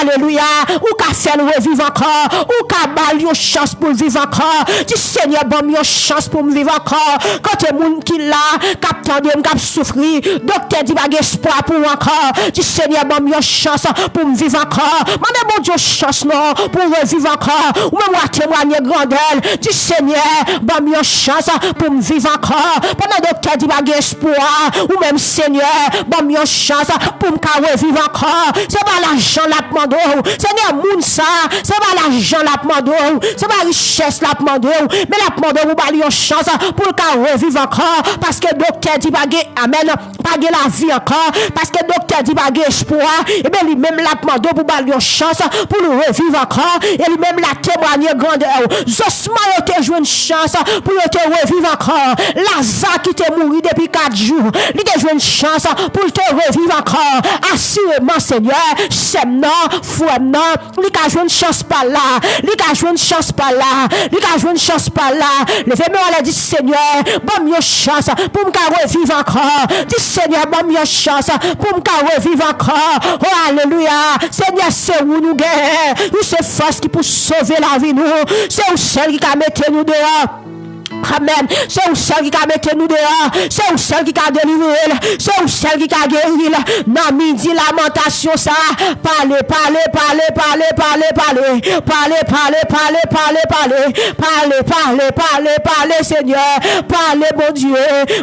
alléluia, ou ka faire revivre encore, ou ka bal yo chance pour vivre encore, dis Seigneur bon yo chance pour me vivre encore, quand t'es moun qui là, cap tande m'kap souffrir, docteur dit pas espoir pour encore, dis Seigneur bon yo chance pour me vivre encore, mande bon Dieu chance non pour revivre encore, ou même témoigner grandeur, dis Seigneur bon yo chance pour me vivre encore, pendant docteur dit pas espoir, ou même Seigneur bon yo chance pour me revivre encore, c'est pas l'argent la demande, Seigneur moun ça, c'est pas l'argent la demande, c'est pas richesse la demande, mais la demande vous pas yo chance pour le revivre encore, parce que docteur dit pas amen, pas la vie encore, parce que docteur dit pas espoir, et bien lui même la demande pour pas yo chance pour le revivre encore, et lui même la témoigner grandeur, Josma yo te joué une chance pour te revivre encore, Lazare qui te mouru depuis 4 jours, il te joué une chance pour te revivre encore, assurément Seigneur, sem non, foi non, il a joué une chance par là, il a joué une chance par là, il a joué une chance par là, levez-moi on a dit Seigneur, bon mieux chance pour me revivre encore, dis Seigneur, bon mieux chance pour me revivre encore, oh alléluia, Seigneur c'est où nous guérir, c'est force qui peut sauver la vie nous, c'est où seul qui a mis nous dehors. Amen. C'est où seul qui a mis nous dehors. C'est où seul qui a délivré. C'est où seul qui a guéri. Non, midi lamentation ça. Parlez, Seigneur. Parlez, mon Dieu.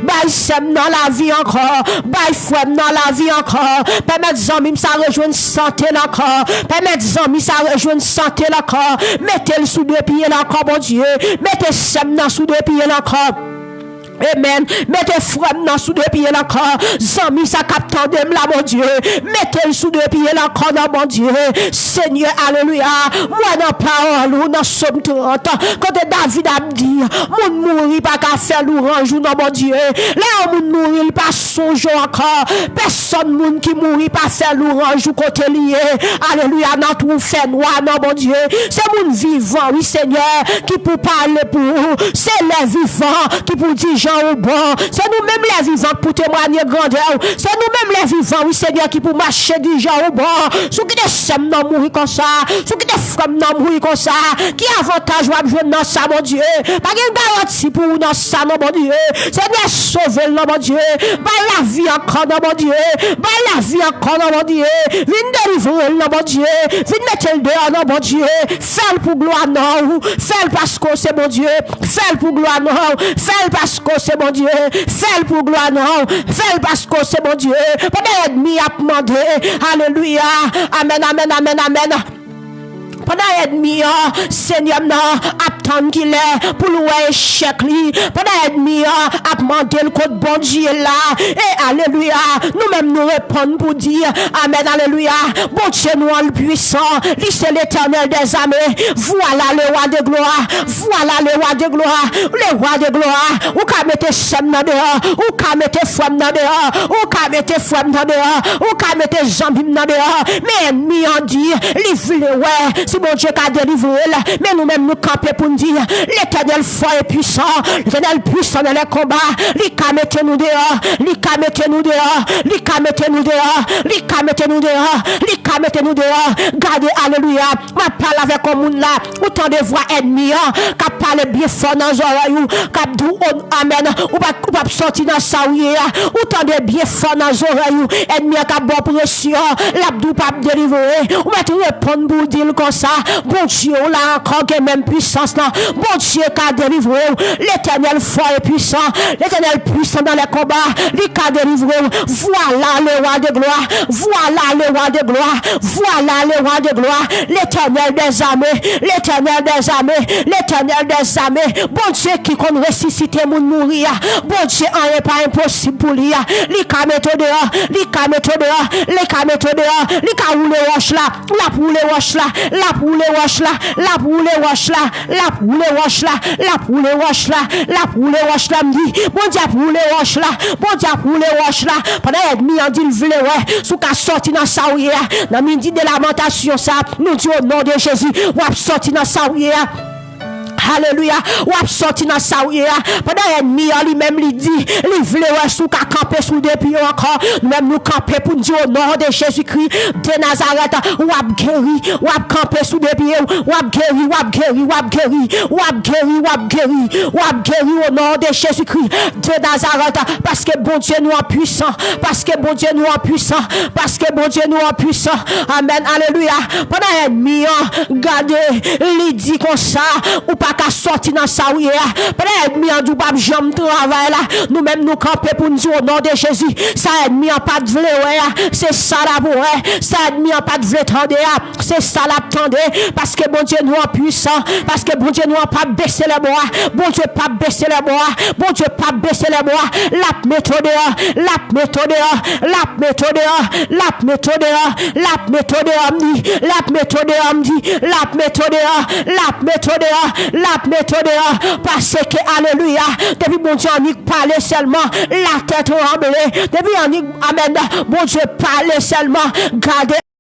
Baille sem dans la vie encore. Baille fouem dans la vie encore. Permettez amis ça rejoindre santé encore. Permettez amis ça rejoindre santé encore. Mettez-le sous 2 pieds encore, mon Dieu. Mettez sem dans sous 2 pieds encore. Amen. Mettez frère dans sous 2 pieds encore. Zami ça capte de là mon Dieu. Mettez sous 2 pieds encore dans mon Dieu. Seigneur alléluia. Moi dans parole ou dans Somme 30 quand David a dit moun mouri pas qu'à faire l'orange dans mon Dieu. Là moun mouri pas songe encore. Personne moun qui mouri pas faire l'orange ou côté lié. Alléluia dans tout fait noir dans mon Dieu. C'est moun vivant oui Seigneur qui pour parler pour vous. C'est les vivants qui pour dire au bon, c'est nous-mêmes les vivants pour témoigner grandeur, c'est nous-mêmes les vivants, oui Seigneur, qui pour marcher du genre au bon, ceux qui des sem non mourir comme ça, ceux qui des femmes non mourir comme ça, qui avantage ou jouer dans ça, mon Dieu, pas de garantie pour nous dans ça, mon Dieu, Seigneur, sauver mon Dieu, bah la vie encore, mon Dieu, bah la vie encore, mon Dieu, viens délivrer, mon Dieu, viens mettre le dehors, mon Dieu, fais pour gloire, non, fais parce que c'est mon Dieu, fais pour gloire, non, fais parce que c'est mon Dieu, fais pour gloire non, fais parce que c'est mon Dieu, pendant l'ennemi a demandé, alléluia, amen, amen, amen, amen. Pendant l'ennemi, Seigneur, attend qu'il est pour louer échec. Pendant l'ennemi, a demandé le code bon Dieu là. Et alléluia, nous-mêmes nous répondons pour dire, amen, alléluia. Bon Dieu, nous en puissant, lui c'est l'éternel des armées. Voilà le roi de gloire, voilà le roi de gloire, le roi de gloire. Ou qu'à mettre sem dans dehors, ou qu'à mettre femme dans dehors, ou qu'à mettre femme dans dehors, ou qu'à mettre jambes dans dehors. Mais ennemi en dit, livre ouais. Si bon Dieu qui a délivré, mais nous-mêmes nous camper pour nous dire, l'Éternel fort et puissant, l'Éternel puissant dans les combats, l'Ika mettez-nous dehors, l'Ika mettez-nous dehors, l'Ika mettez-nous dehors, l'Ika mettez-nous dehors, l'Ika mettez-nous dehors, gardez, alléluia, ma parle avec un monde là, autant de voix ennemies, qui parle bien fort dans les oreilles, qui dit amen, ou pas sortir dans sa ouïe, autant de bien fort dans les oreilles, ennemis qui a bon pression, l'abdou pas délivrer, ou mettre répondre pour dire comme ça, bon Dieu, là encore, qui même puissance là, bon Dieu qui a délivré, l'Éternel fort et puissant, l'Éternel puissant dans les combats, lui qui a délivré, voilà le roi de gloire, voilà le roi de gloire, voilà le roi de gloire, l'Éternel des armées, l'Éternel des armées, l'Éternel des armées, bon Dieu qui compte ressusciter mon mourir, bon Dieu en est pas impossible pour lui, lui qui a mettre dehors, lui qui a mettre dehors, lui qui a mettre dehors, lui qui a roulé roche là, la poule roche là, la poule roche là, la poule roche là, la poule roche là, la poule roche là, la poule roche là, me dit, bon Dieu poule roche là, bon Dieu poule roche là, pendant ennemi en dit le vle ouais, sous qu'a sorti dans sa ouïe, dans midi de lamentation ça, nous dit au nom de Jésus, ou a sorti dans sa ouïe. Alléluia, ou a sorti dans sa ouïe, pendant ennemi lui-même lui dit, lui vle ouais sous qu'a camper sous depuis encore, nous-mêmes nous camper pour dire au nom de Jésus-Christ de Nazareth, ou a guéri, ou a camper sous depuis, ou a guéri, ou a guéri, ou a guéri, ou a guéri, ou a guéri, ou a guéri au nom de Jésus-Christ de Nazareth, parce que bon Dieu nous en puissant, parce que bon Dieu nous en puissant, parce que bon Dieu nous en puissant, amen, alléluia, pendant ennemi, regardez, lui dit comme ça, ou pas qu'à sortir dans sa ouïe, pendant ennemi en du bab jambe travail là, nous-mêmes nous camper pour nous dire au nom de Jésus, ça ennemi en pas de vle, c'est ça la pour ça ennemi en pas de vle tendre, c'est ça la tendre, parce que bon Dieu nous en puissant, parce que bon Dieu nous en pas baisser les bois, bon Dieu pas baisser les bois, bon Dieu pas baisser les bois, la méthode, la méthode, la méthode, la méthode, la méthode, la méthode, la méthode, la méthode, la méthode, parce que alléluia, depuis bon Dieu on y parle seulement, la tête tremblée, depuis on y amen, bon Dieu parle seulement, gardez